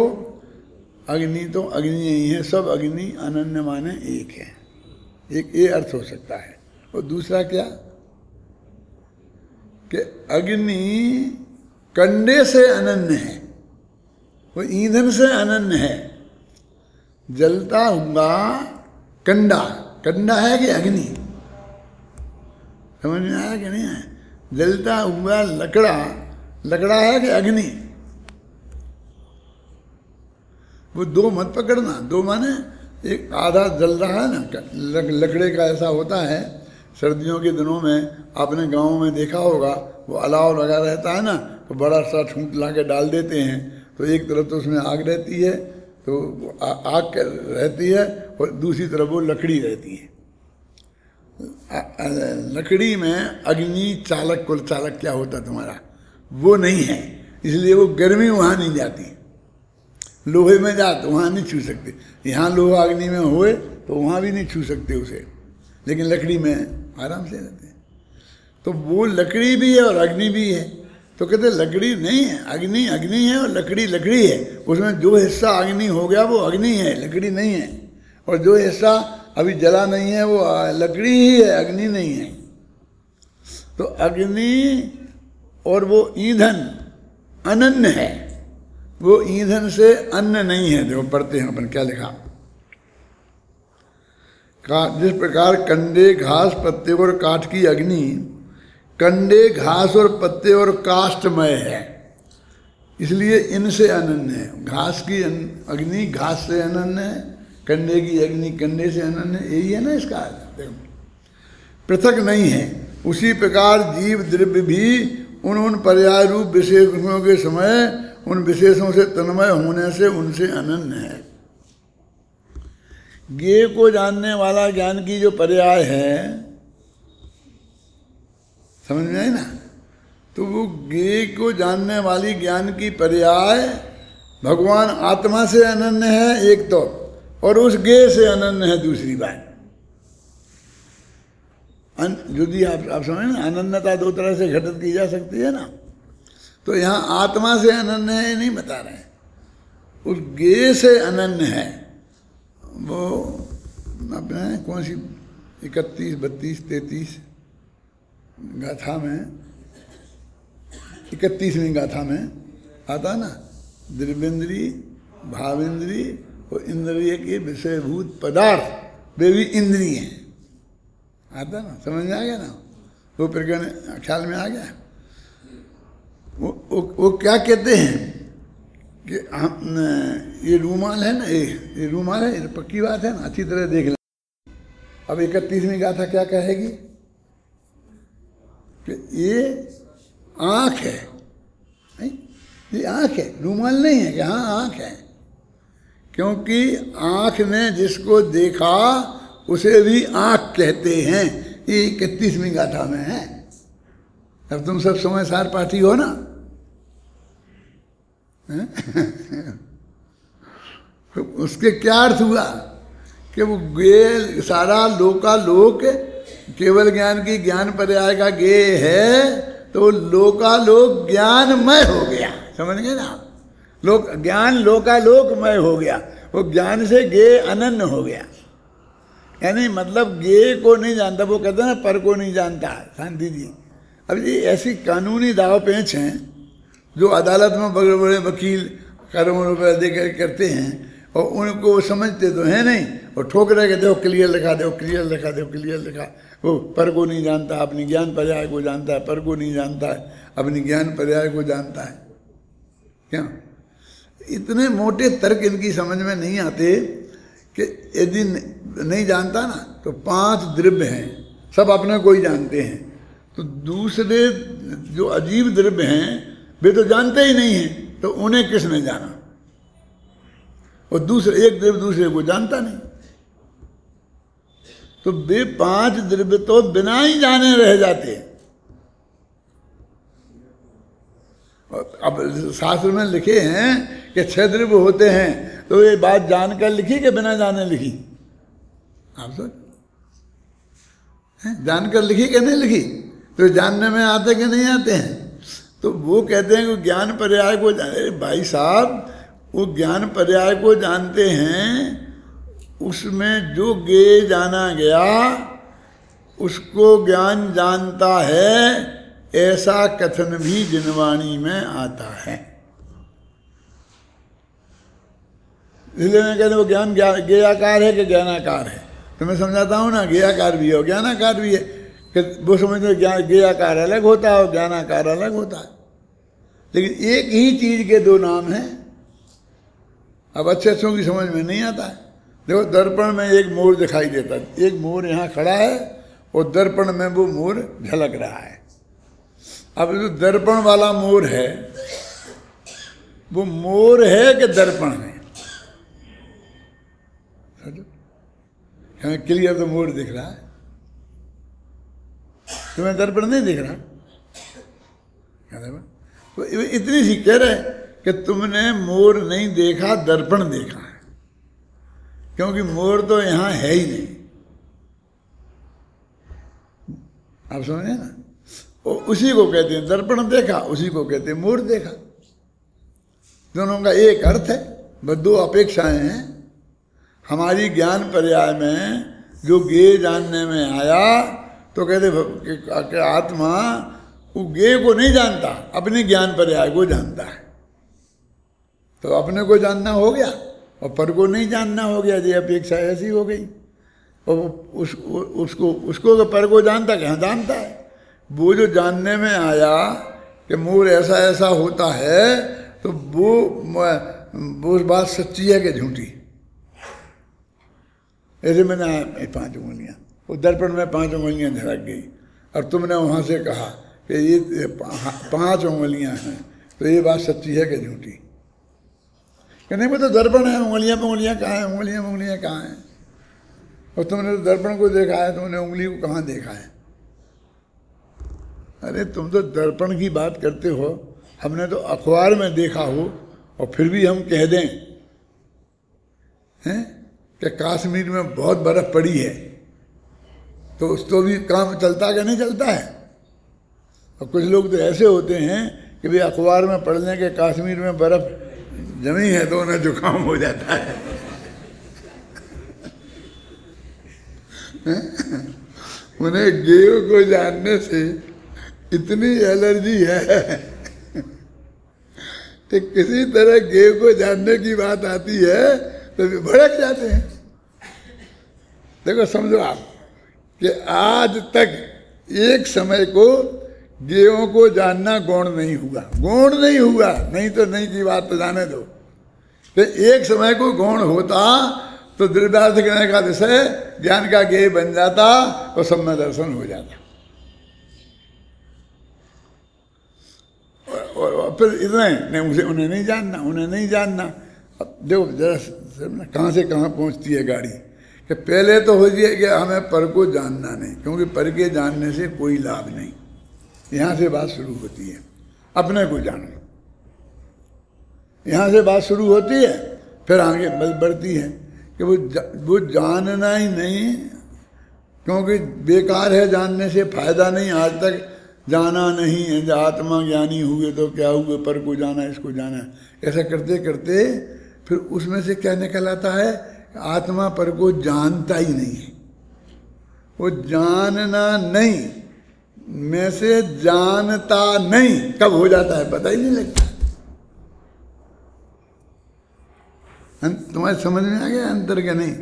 Speaker 1: अग्नि तो अग्नि ही है, सब अग्नि अनन्य माने एक है। एक ये अर्थ हो सकता है। और दूसरा क्या कि अग्नि कंडे से अनन्य है, वो ईंधन से अनन्य है। जलता हुआ कंडा, कंडा है कि अग्नि? समझ में आया कि नहीं आया? जलता हुआ लकड़ा, लकड़ा है कि अग्नि? वो दो मत पकड़ना, दो माने एक आधा जल रहा है ना, लकड़े का ऐसा होता है, सर्दियों के दिनों में आपने गाँव में देखा होगा, वो अलाव लगा रहता है ना, तो बड़ा सा ठूंठ ला के डाल देते हैं, तो एक तरफ तो उसमें आग रहती है, तो आग रहती है, और दूसरी तरफ वो लकड़ी रहती है। लकड़ी में अग्नि चालक, कुल चालक क्या होता तुम्हारा, वो नहीं है, इसलिए वो गर्मी वहाँ नहीं जाती। लोहे में जा तो वहाँ नहीं छू सकते, यहाँ लोहा अग्नि में होए तो वहाँ भी नहीं छू सकते उसे, लेकिन लकड़ी में आराम से रहते हैं। तो वो लकड़ी भी है और अग्नि भी है। तो कहते लकड़ी नहीं है, अग्नि अग्नि है और लकड़ी लकड़ी है। उसमें जो हिस्सा अग्नि हो गया वो अग्नि है, लकड़ी नहीं है, और जो हिस्सा अभी जला नहीं है वो लकड़ी ही है, अग्नि नहीं है। तो अग्नि और वो ईंधन अनन्य है, वो ईंधन से अन्न नहीं है। देखो पढ़ते हैं अपन क्या लिखा, जिस प्रकार कंडे घास पत्ते और काठ की अग्नि कंडे घास और पत्ते और काष्ठमय है, इसलिए इनसे अनन्य है। घास की अग्नि घास से अनन्य है, कंडे की अग्नि कंडे से अनन्य है, यही है ना इसका। देखो पृथक नहीं है। उसी प्रकार जीव द्रव्य भी उन पर्याय रूप विशेषों के समय उन विशेषों से तन्मय होने से उनसे अनन्य है। ज्ञेय को जानने वाला ज्ञान की जो पर्याय है, समझ में आई ना, तो वो ज्ञेय को जानने वाली ज्ञान की पर्याय भगवान आत्मा से अनन्य है एक तो, और उस ज्ञेय से अनन्य है दूसरी बात। यदि आप समझ ना, अनन्यता दो तरह से घटित की जा सकती है ना, तो यहाँ आत्मा से अनन्य है नहीं बता रहे, उस ज्ञेय से अनन्य है। वो अपने कौन सी 31, 32, 33 गाथा में, 31वीं गाथा में आता ना, द्रव्येंद्री भावेंद्री और इंद्रिय के विषयभूत पदार्थ वे भी इंद्रिय हैं, आता ना, समझ में आ गया ना, वो प्रकरण ख्याल में आ गया। वो क्या कहते हैं कि ये रूमाल है ना, ये रूमाल है, ये पक्की बात है ना, अच्छी तरह देख लें। अब 31वीं गाथा क्या कहेगी कि ये आँख है, नहीं? ये आँख है, रूमाल नहीं है कि हाँ आँख है, क्योंकि आँख ने जिसको देखा उसे भी आँख कहते हैं। ये 31वीं गाथा में है। अब तुम सब समझदार पाठी हो ना। उसके क्या अर्थ हुआ कि वो ज्ञेय सारा लोकालोक केवल ज्ञान की ज्ञान पर्याय का ज्ञेय है, तो लोकालोक ज्ञानमय हो गया, समझ गए ना। लोक ज्ञान लोकालोकमय हो गया, वो ज्ञान से ज्ञेय अनन्य हो गया। यानी मतलब ज्ञेय को नहीं जानता, वो कहते हैं ना पर को नहीं जानता, शांति जी। अब ये ऐसी कानूनी दाव पेच हैं जो अदालत में बड़े बड़े वकील करोड़ों रुपये देकर करते हैं, और उनको वो समझते तो हैं नहीं, और ठोक रहे कहते हो क्लियर लिखा दो, क्लियर लिखा दो, क्लियर लिखा। वो पर को नहीं जानता, अपनी ज्ञान पर्याय को जानता है, पर को नहीं जानता है, अपनी ज्ञान पर्याय को जानता है। क्या इतने मोटे तर्क इनकी समझ में नहीं आते कि यदि नहीं जानता ना, तो 5 द्रव्य हैं, सब अपने को ही जानते हैं, तो दूसरे जो अजीब द्रव्य हैं वे तो जानते ही नहीं हैं, तो उन्हें किसने जाना। और दूसरे एक द्रव्य दूसरे को जानता नहीं, तो वे 5 द्रव्य तो बिना ही जाने रह जाते हैं। अब शास्त्र में लिखे हैं कि 6 द्रव्य होते हैं, तो ये बात जानकर लिखी कि बिना जाने लिखी? आप सोच, जानकर लिखी कि नहीं लिखी? तो जानने में आते कि नहीं आते हैं? तो वो कहते हैं कि ज्ञान पर्याय को जाने, भाई साहब वो ज्ञान पर्याय को जानते हैं, उसमें जो ज्ञेय जाना गया उसको ज्ञान जानता है, ऐसा कथन भी जिनवाणी में आता है। इसलिए मैं कहता हूँ वो ज्ञान ज्ञेयाकार है कि ज्ञानाकार है, तो मैं समझाता हूँ ना, ज्ञेयाकार भी है और ज्ञानाकार भी है। कि वो समझते ज्ञान ज्ञेयाकार अलग होता है और ज्ञानाकार अलग होता है, लेकिन एक ही चीज के दो नाम हैं। अब अच्छे अच्छों की समझ में नहीं आता है। देखो दर्पण में एक मोर दिखाई देता है, एक मोर यहाँ खड़ा है और दर्पण में वो मोर झलक रहा है। अब जो दर्पण वाला मोर है वो मोर है कि दर्पण है? हमें क्लियर तो मोर दिख रहा है, तुम्हें दर्पण नहीं दिख रहा। तो इतनी सी कह रहे कि तुमने मोर नहीं देखा, दर्पण देखा है, क्योंकि मोर तो यहां है ही नहीं। आप समझे ना? और उसी को कहते हैं दर्पण देखा, उसी को कहते हैं मोर देखा। दोनों का एक अर्थ है, बस दो अपेक्षाएं हैं। हमारी ज्ञान पर्याय में जो ज्ञेय जानने में आया तो कहते कि आत्मा वो ज्ञेय को नहीं जानता, अपने ज्ञान पर्याय को जानता है। तो अपने को जानना हो गया और पर को नहीं जानना हो गया, ये अपेक्षा ऐसी हो गई। और उसको पर को जानता, कहाँ जानता है? वो जो जानने में आया कि मोर ऐसा ऐसा होता है, तो वो बात सच्ची है कि झूठी? ऐसे मैंने 5 उंगलियां, वो दर्पण में 5 उंगलियां झलक गई और तुमने वहां से कहा कि ये 5 उंगलियां हैं, तो ये बात सच्ची है कि झूठी? कि नहीं, वो तो दर्पण है, उंगलियां उंगलियां कहाँ हैं, उंगलियां उंगलियां कहाँ हैं? और तुमने तो दर्पण को देखा है, तुमने उंगली को कहाँ देखा है? अरे तुम तो दर्पण की बात करते हो, हमने तो अखबार में देखा हो और फिर भी हम कह दें हैं कि कश्मीर में बहुत बर्फ पड़ी है, तो उस तो भी काम चलता कि नहीं चलता है? और कुछ लोग तो ऐसे होते हैं कि भाई अखबार में पढ़ने के कश्मीर में बर्फ जमी है तो उन्हें जुकाम हो जाता है। उन्हें गेहूं को जानने से इतनी एलर्जी है कि किसी तरह गेहूं को जानने की बात आती है तो भड़क जाते हैं। देखो समझो आप कि आज तक एक समय को गेयों को जानना गौण नहीं हुआ, गौण नहीं हुआ, नहीं तो नहीं की बात तो जाने दो। तो एक समय को गौण होता तो द्रव्यार्थ कहने का विषय ज्ञान का गेय बन जाता और सब में दर्शन हो जाता। और फिर इतने नहीं, मुझे उन्हें नहीं जानना, उन्हें नहीं जानना। अब देखो जरा कहाँ से कहाँ पहुँचती है गाड़ी, कि पहले तो हो जाए कि हमें पर को जानना नहीं, क्योंकि पर के जानने से कोई लाभ नहीं। यहाँ से बात शुरू होती है, अपने को जानो, यहाँ से बात शुरू होती है, फिर आगे बढ़ती है कि वो जानना ही नहीं, क्योंकि बेकार है, जानने से फायदा नहीं। आज तक जाना नहीं है, आत्मा ज्ञानी हुए तो क्या हुए, पर को जाना, इसको जाना, ऐसा करते करते फिर उसमें से क्या निकल आता है? आत्मा पर को जानता ही नहीं है। वो जानना नहीं में से जानता नहीं कब हो जाता है पता ही नहीं लगता। तुम्हारे समझ में आ गया अंतर क्या? नहीं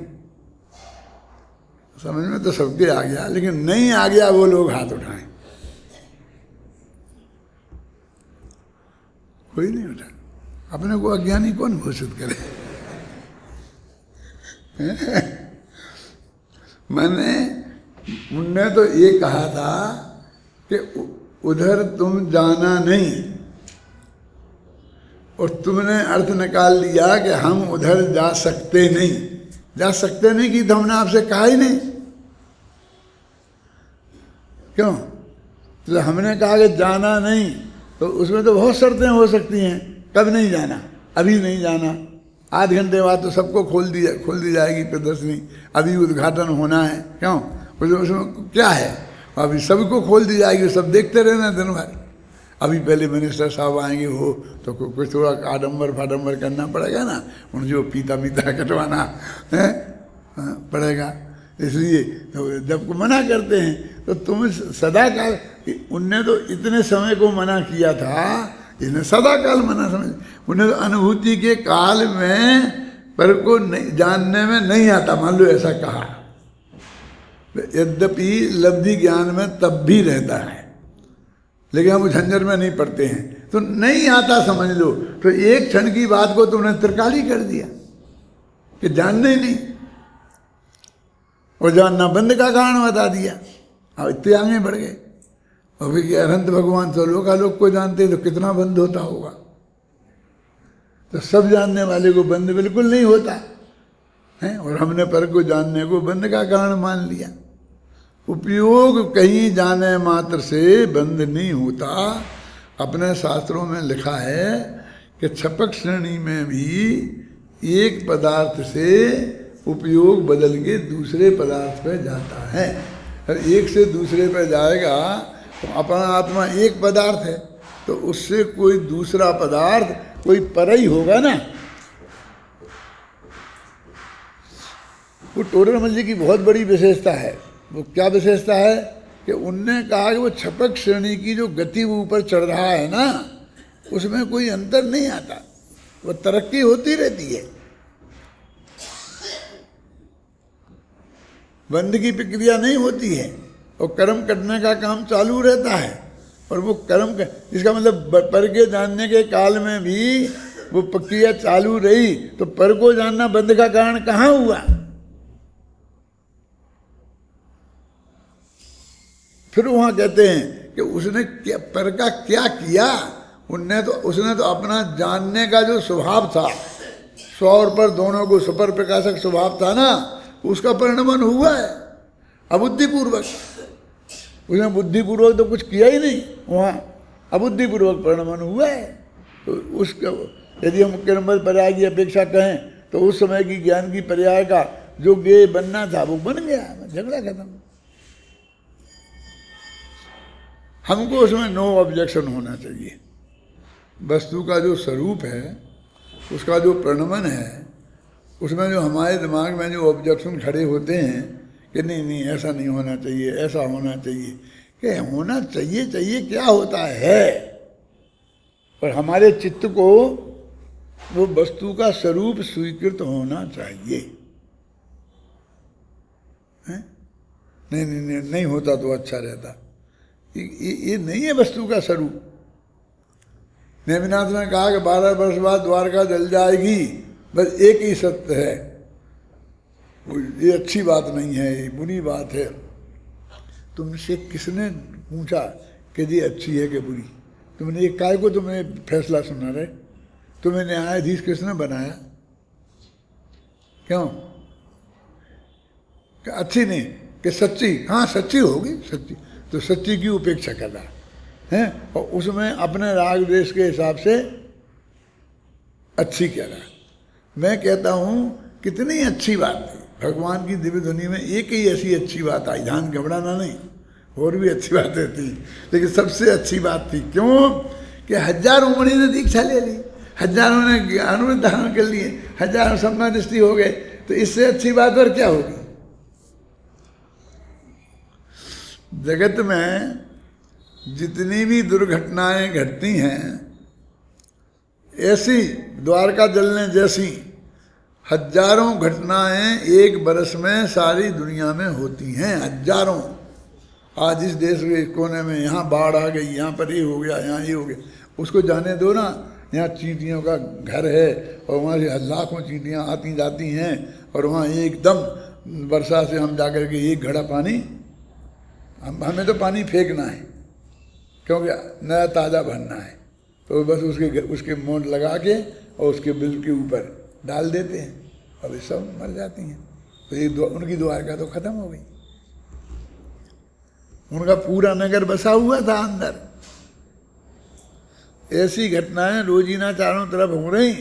Speaker 1: समझ में तो सबके आ गया, लेकिन नहीं आ गया वो लोग हाथ उठाएं। कोई नहीं उठा। अपने को अज्ञानी कौन घोषित करे? मैंने उनने तो ये कहा था कि उधर तुम जाना नहीं, और तुमने अर्थ निकाल लिया कि हम उधर जा सकते नहीं। जा सकते नहीं कि तो हमने आपसे कहा ही नहीं। क्यों? तो हमने कहा कि जाना नहीं, तो उसमें तो बहुत शर्तें हो सकती हैं। कब नहीं जाना? अभी नहीं जाना, आध घंटे बाद तो सबको खोल दी जाएगी प्रदर्शनी, अभी उद्घाटन होना है। क्यों? उसमें क्या है? अभी सबको खोल दी जाएगी, सब देखते रहना दिन भर। अभी पहले मिनिस्टर साहब आएंगे हो तो कुछ थोड़ा आडम्बर फाडम्बर करना पड़ेगा ना, उन जो पीता कटवाना है पड़ेगा। इसलिए तो जब को मना करते हैं तो तुम सदा काल, उनने तो इतने समय को मना किया था, इन्हें सदा काल मना समझ। उन्हें तो अनुभूति के काल में पर को नहीं जानने में नहीं आता, मान लो ऐसा कहा, यद्यपि लब्धि ज्ञान में तब भी रहता है, लेकिन हम झंझट में नहीं पड़ते हैं। तो नहीं आता समझ लो, तो एक क्षण की बात को तुमने त्रिकाली कर दिया कि जानना ही नहीं, और जानना बंद का कारण बता दिया। अब इतने आगे बढ़ गए। अभी कि अनंत भगवान तो लोकालोक को जानते तो कितना बंद होता होगा। तो सब जानने वाले को बंद बिल्कुल नहीं होता है, और हमने पर को जानने को बंद का कारण मान लिया। उपयोग कहीं जाने मात्र से बंद नहीं होता। अपने शास्त्रों में लिखा है कि छपक श्रेणी में भी एक पदार्थ से उपयोग बदल के दूसरे पदार्थ पर जाता है। और एक से दूसरे पर जाएगा तो अपना आत्मा एक पदार्थ है, तो उससे कोई दूसरा पदार्थ कोई पर ही होगा ना। वो टोडरमल जी की बहुत बड़ी विशेषता है। वो क्या विशेषता है कि उनने कहा कि वो छपक श्रेणी की जो गति वो ऊपर चढ़ रहा है ना, उसमें कोई अंतर नहीं आता, वो तरक्की होती रहती है। बंद की प्रक्रिया नहीं होती है, और कर्म करने का काम चालू रहता है। और वो कर्म इसका मतलब पर के जानने के काल में भी वो प्रक्रिया चालू रही, तो पर को जानना बंद का कारण कहाँ हुआ। फिर वहां कहते हैं कि उसने क्या पर का क्या किया। उसने तो अपना जानने का जो स्वभाव था, स्व और पर दोनों को सुपर प्रकाशक स्वभाव था ना, उसका परिणमन हुआ है अबुद्धिपूर्वक। उसने बुद्धिपूर्वक तो कुछ किया ही नहीं, वहाँ अबुद्धिपूर्वक परिणमन हुआ है। तो उसका यदि हम मुख्य नंबर पर्याय की अपेक्षा कहें तो उस समय की ज्ञान की पर्याय का जो ज्ञेय बनना था वो बन गया, झगड़ा खत्म। हमको उसमें नो ऑब्जेक्शन होना चाहिए। वस्तु का जो स्वरूप है, उसका जो परिणमन है, उसमें जो हमारे दिमाग में जो ऑब्जेक्शन खड़े होते हैं कि नहीं ऐसा नहीं होना चाहिए, ऐसा होना चाहिए, कि होना चाहिए क्या होता है। पर हमारे चित्त को वो वस्तु का स्वरूप स्वीकृत होना चाहिए। नहीं होता तो अच्छा रहता। ये नहीं है वस्तु का स्वरूप। नेमिनाथ ने कहा कि 12 वर्ष बाद द्वारका जल जाएगी, बस एक ही सत्य है। ये अच्छी बात नहीं है, ये बुरी बात है। तुमसे किसने पूछा कि ये अच्छी है कि बुरी? तुमने ये काय को तुमने फैसला सुना रहे? तुम्हें न्यायाधीश किसने बनाया? क्यों? कि अच्छी नहीं, कि सच्ची? हाँ सच्ची होगी, सच्ची तो सच्ची की उपेक्षा कर रहा है, और उसमें अपने राग देश के हिसाब से अच्छी कह रहा है। मैं कहता हूँ कितनी अच्छी बात थी। भगवान की दिव्य ध्वनि में एक ही ऐसी अच्छी बात आई, ध्यान घबराना नहीं, और भी अच्छी बातें थी, लेकिन सबसे अच्छी बात थी। क्यों? कि हजारों मुनि ने दीक्षा ले ली, हजारों ने अनुरुद्ध धारण कर लिए, हजारों सम्मानिष्टि हो गए, तो इससे अच्छी बात और क्या होगी। जगत में जितनी भी दुर्घटनाएं घटती हैं, ऐसी द्वारका जलने जैसी हजारों घटनाएं एक बरस में सारी दुनिया में होती हैं, हजारों। आज इस देश के कोने में यहाँ बाढ़ आ गई, यहाँ पर ये हो गया, यहाँ ये हो गया, उसको जाने दो ना। यहाँ चींटियों का घर है और वहाँ से लाखों चींटियाँ आती जाती हैं, और वहाँ एकदम वर्षा से हम जाकर के एक घड़ा पानी, हमें तो पानी फेंकना है क्योंकि नया ताज़ा भरना है, तो बस उसके मोड़ लगा के और उसके बिल के ऊपर डाल देते हैं, और ये सब मर जाती हैं। तो ये उनकी द्वारका तो खत्म हो गई। उनका पूरा नगर बसा हुआ था अंदर। ऐसी घटनाएं रोजीना चारों तरफ हो रही,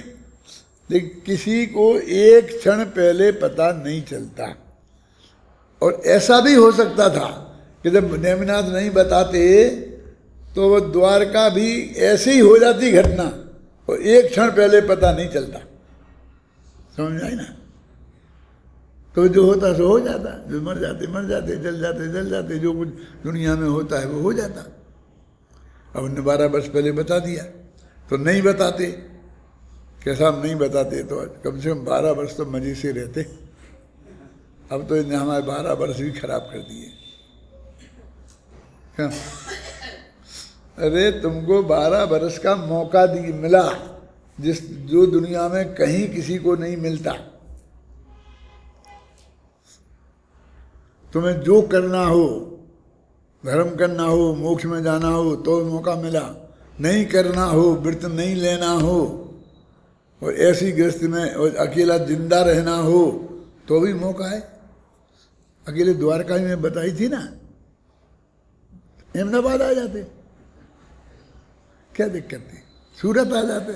Speaker 1: लेकिन किसी को एक क्षण पहले पता नहीं चलता। और ऐसा भी हो सकता था कि जब नेमिनाथ नहीं बताते तो वो द्वारका भी ऐसे ही हो जाती घटना, और एक क्षण पहले पता नहीं चलता। समझ आई ना? तो जो होता सो हो जाता, जो मर जाते जल जाते, जो कुछ दुनिया में होता है वो हो जाता। अब उन्होंने 12 वर्ष पहले बता दिया, तो नहीं बताते, कैसा हम नहीं बताते तो कम से कम 12 वर्ष तो मजे से रहते। अब तो इन्हें हमारे 12 वर्ष भी खराब कर दिए। क्या? अरे तुमको 12 वर्ष का मौका मिला, जो दुनिया में कहीं किसी को नहीं मिलता। तुम्हें जो करना हो, धर्म करना हो, मोक्ष में जाना हो तो मौका मिला, नहीं करना हो, व्रत नहीं लेना हो और ऐसी गृहस्थी में और अकेला जिंदा रहना हो तो भी मौका है। अकेले द्वारका में बताई थी ना, अहमदाबाद आ जाते, क्या दिक्कत थी, सूरत आ जाते,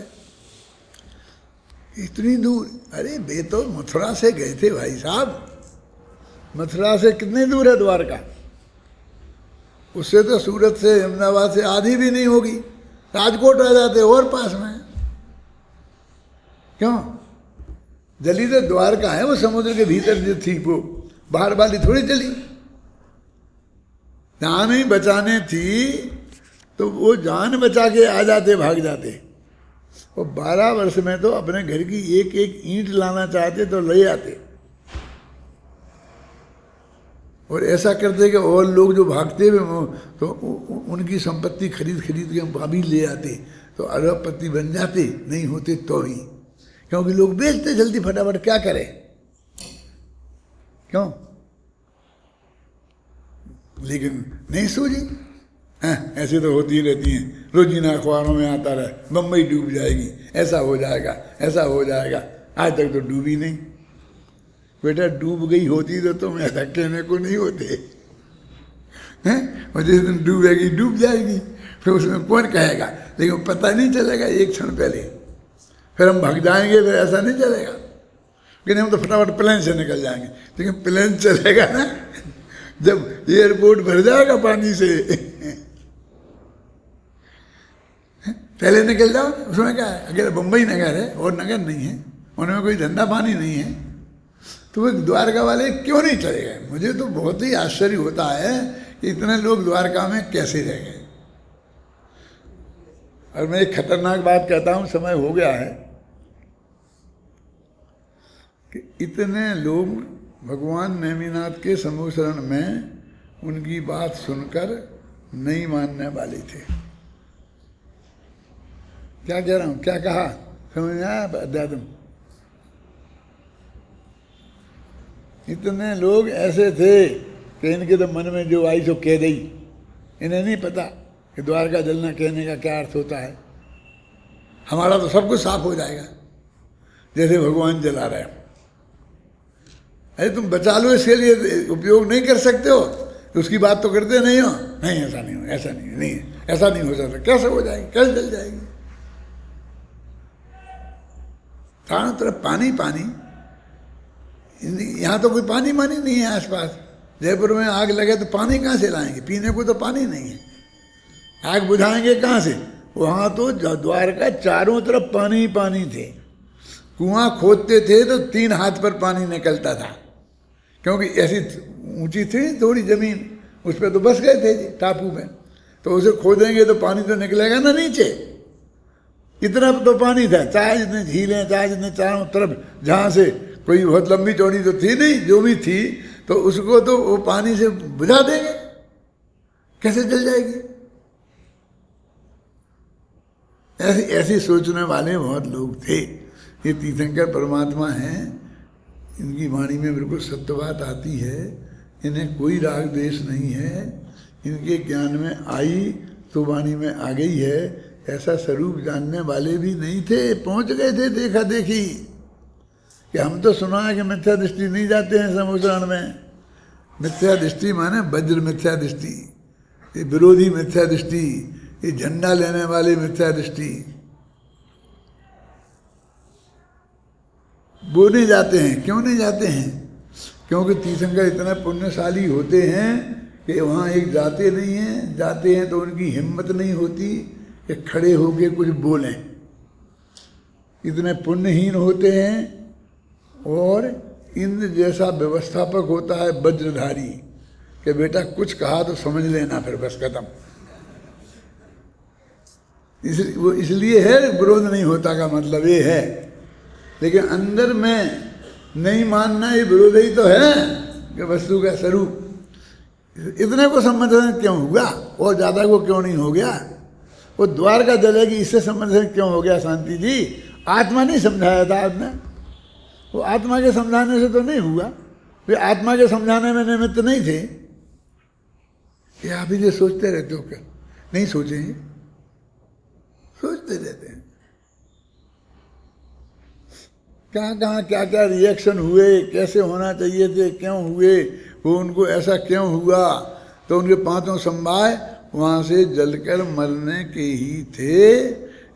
Speaker 1: इतनी दूर। अरे वे तो मथुरा से गए थे भाई साहब, मथुरा से कितनी दूर है द्वारका? उससे तो सूरत से अहमदाबाद से आधी भी नहीं होगी, राजकोट आ जाते और पास में। क्यों? जली तो द्वारका है, वो समुद्र के भीतर जो थी वो बाहर वाली थोड़ी चली। जान ही बचाने थी तो वो जान बचा के आ जाते, भाग जाते। वो 12 वर्ष में तो अपने घर की एक एक ईंट लाना चाहते तो ले आते, और ऐसा करते कि और लोग जो भागते हुए तो उनकी संपत्ति खरीद के भाभी ले आते, तो अरबपति बन जाते, नहीं होते तो ही, क्योंकि लोग बेचते जल्दी फटाफट, क्या करे? क्यों? लेकिन नहीं सूझी। ऐसे तो होती रहती हैं, रोजीना अखबारों में आता रहे, बम्बई डूब जाएगी, ऐसा हो जाएगा, ऐसा हो जाएगा। आज तक तो डूबी नहीं। बेटा डूब गई होती तो तुम ऐसा कहने को नहीं होते हैं, और जिस दिन डूबेगी डूब जाएगी, फिर उसमें कौन कहेगा? लेकिन पता नहीं चलेगा एक क्षण पहले, फिर हम भाग जाएंगे, फिर ऐसा नहीं चलेगा। लेकिन हम तो फटाफट प्लेन से निकल जाएंगे, लेकिन प्लेन चलेगा ना जब एयरपोर्ट भर जाएगा पानी से। पहले निकल जाओ, उसमें क्या है? अकेले बम्बई नगर है और नगर नहीं है, उनमें कोई धंधा पानी नहीं है, तो वो द्वारका वाले क्यों नहीं चले गए? मुझे तो बहुत ही आश्चर्य होता है कि इतने लोग द्वारका में कैसे रह गए। और मैं एक खतरनाक बात कहता हूँ, समय हो गया है, कि इतने लोग भगवान नेमिनाथ के समूह शरण में उनकी बात सुनकर नहीं मानने वाले थे। क्या कह रहा हूँ, क्या कहा, समझ में आया अध्यात्म? इतने लोग ऐसे थे कि इनके तो मन में जो आई सो कह दी। इन्हें नहीं पता कि द्वारका जलना कहने का क्या अर्थ होता है। हमारा तो सब कुछ साफ हो जाएगा, जैसे भगवान जला रहे हैं। अरे तुम बचा लो, इसके लिए उपयोग नहीं कर सकते हो, उसकी बात तो करते नहीं हो। नहीं ऐसा नहीं हो, ऐसा नहीं, ऐसा नहीं हो सकता। कैसे हो जाएगी? कैसे जल जाएगी? चारों तरफ पानी पानी, यहाँ तो कोई पानी मानी नहीं है आसपास। जयपुर में आग लगे तो पानी कहाँ से लाएंगे? पीने को तो पानी नहीं है, आग बुझाएंगे कहाँ से? वहाँ तो द्वारका चारों तरफ पानी ही पानी थे। कुआं खोदते थे तो 3 हाथ पर पानी निकलता था, क्योंकि ऐसी ऊंची थी थोड़ी जमीन, उस पर तो बस गए थे टापू में, तो उसे खोदेंगे तो पानी तो निकलेगा ना नीचे। इतना तो पानी था, चाहे जितने झीलें, चाहे जितने चारों तरफ, जहाँ से कोई बहुत लंबी चौड़ी तो थी नहीं, जो भी थी तो उसको तो वो पानी से बुझा देंगे, कैसे जल जाएगी? ऐसी सोचने वाले बहुत लोग थे। ये तीर्थंकर परमात्मा हैं, इनकी वाणी में बिल्कुल सत्य बात आती है, इन्हें कोई राग द्वेष नहीं है, इनके ज्ञान में आई तो वाणी में आ गई है। ऐसा स्वरूप जानने वाले भी नहीं थे, पहुंच गए थे देखा देखी। कि हम तो सुना है कि मिथ्या दृष्टि नहीं जाते हैं समुद्रण में। मिथ्या दृष्टि माने वज्र मिथ्या दृष्टि, ये विरोधी मिथ्या दृष्टि, ये झंडा लेने वाले मिथ्या दृष्टि, वो नहीं जाते हैं। क्यों नहीं जाते हैं? क्योंकि तीर्थंकर इतने पुण्यशाली होते हैं कि वहाँ एक जाते नहीं हैं, जाते हैं तो उनकी हिम्मत नहीं होती कि खड़े होके कुछ बोलें। इतने पुण्यहीन होते हैं। और इंद्र जैसा व्यवस्थापक होता है वज्रधारी, कि बेटा कुछ कहा तो समझ लेना, फिर बस खत्म। वो इसलिए है विरोध नहीं होता का मतलब ये है। लेकिन अंदर में नहीं मानना ये विरोध ही तो है कि वस्तु का स्वरूप। इतने को समझने क्यों हुआ, और ज़्यादा को क्यों नहीं हो गया? वो द्वारका जलेगी इससे समझने क्यों हो गया शांति जी? आत्मा नहीं समझाया था आपने, वो आत्मा के समझाने से तो नहीं हुआ। वे आत्मा के समझाने में निमित्त नहीं थे कि आप ही सोचते रहते हो क्या? नहीं सोचेंगे, सोचते रहते हैं। कहाँ कहाँ क्या क्या रिएक्शन हुए, कैसे होना चाहिए थे, क्यों हुए, वो उनको ऐसा क्यों हुआ, तो उनके पांचों संवाय वहाँ से जलकर मरने के ही थे।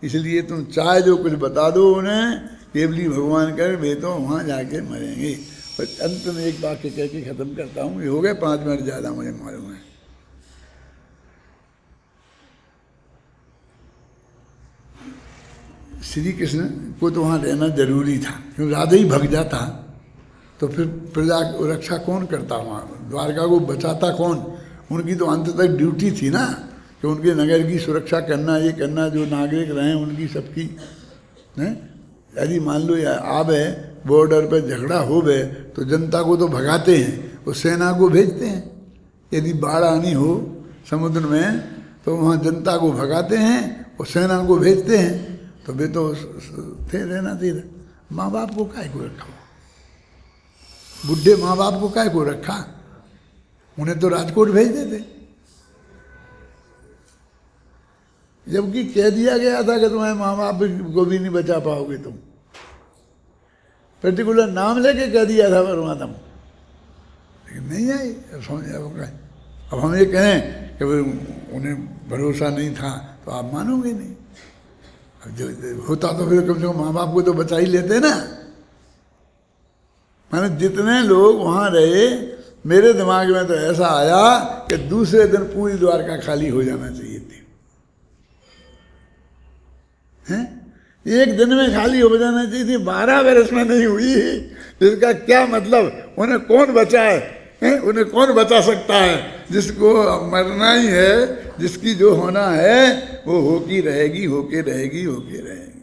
Speaker 1: इसलिए तुम चाहे जो कुछ बता दो उन्हें, केवली भगवान कर वे तो वहाँ जाके मरेंगे। पर अंत में एक वाक्य कह के खत्म करता हूँ, ये हो गए 5 मिनट ज़्यादा मुझे मालूम है। श्री कृष्ण को तो वहाँ रहना जरूरी था, क्योंकि राधे ही भग जाता तो फिर प्रजा की रक्षा कौन करता, वहाँ द्वारका को बचाता कौन? उनकी तो अंत तक ड्यूटी थी ना कि उनके नगर की सुरक्षा करना, ये करना, जो नागरिक रहें उनकी सबकी हैं। यदि मान लो आवे बॉर्डर पे झगड़ा हो गए तो जनता को तो भगाते हैं, वो सेना को भेजते हैं। यदि बाढ़ आनी हो समुद्र में तो वहाँ जनता को भगाते हैं और सेना को भेजते हैं। तो वे तो थे रहना चाहिए। माँ बाप को काय को रखा, बुढ़े माँ बाप को काय को रखा? उन्हें तो राजकोट भेज देते, जबकि कह दिया गया था कि तुम्हारे माँ बाप को भी नहीं बचा पाओगे तुम। पर्टिकुलर नाम लेके कह दिया था परमात्मा, लेकिन नहीं आई। अब हम ये कहें कि उन्हें भरोसा नहीं था तो आप मानोगे नहीं। अब जो होता तो फिर कम से कम माँ बाप को तो बचा ही लेते ना। मैंने जितने लोग वहाँ रहे, मेरे दिमाग में तो ऐसा आया कि दूसरे दिन पूरी द्वारका खाली हो जाना चाहिए थी। हैं? एक दिन में खाली हो जाना चाहिए थी, 12 वर्ष में नहीं हुई। इसका क्या मतलब? उन्हें कौन बचाए? उन्हें कौन बचा सकता है? जिसको मरना ही है, जिसकी जो होना है वो होके रहेगी, होके रहेगी, होके रहेगी।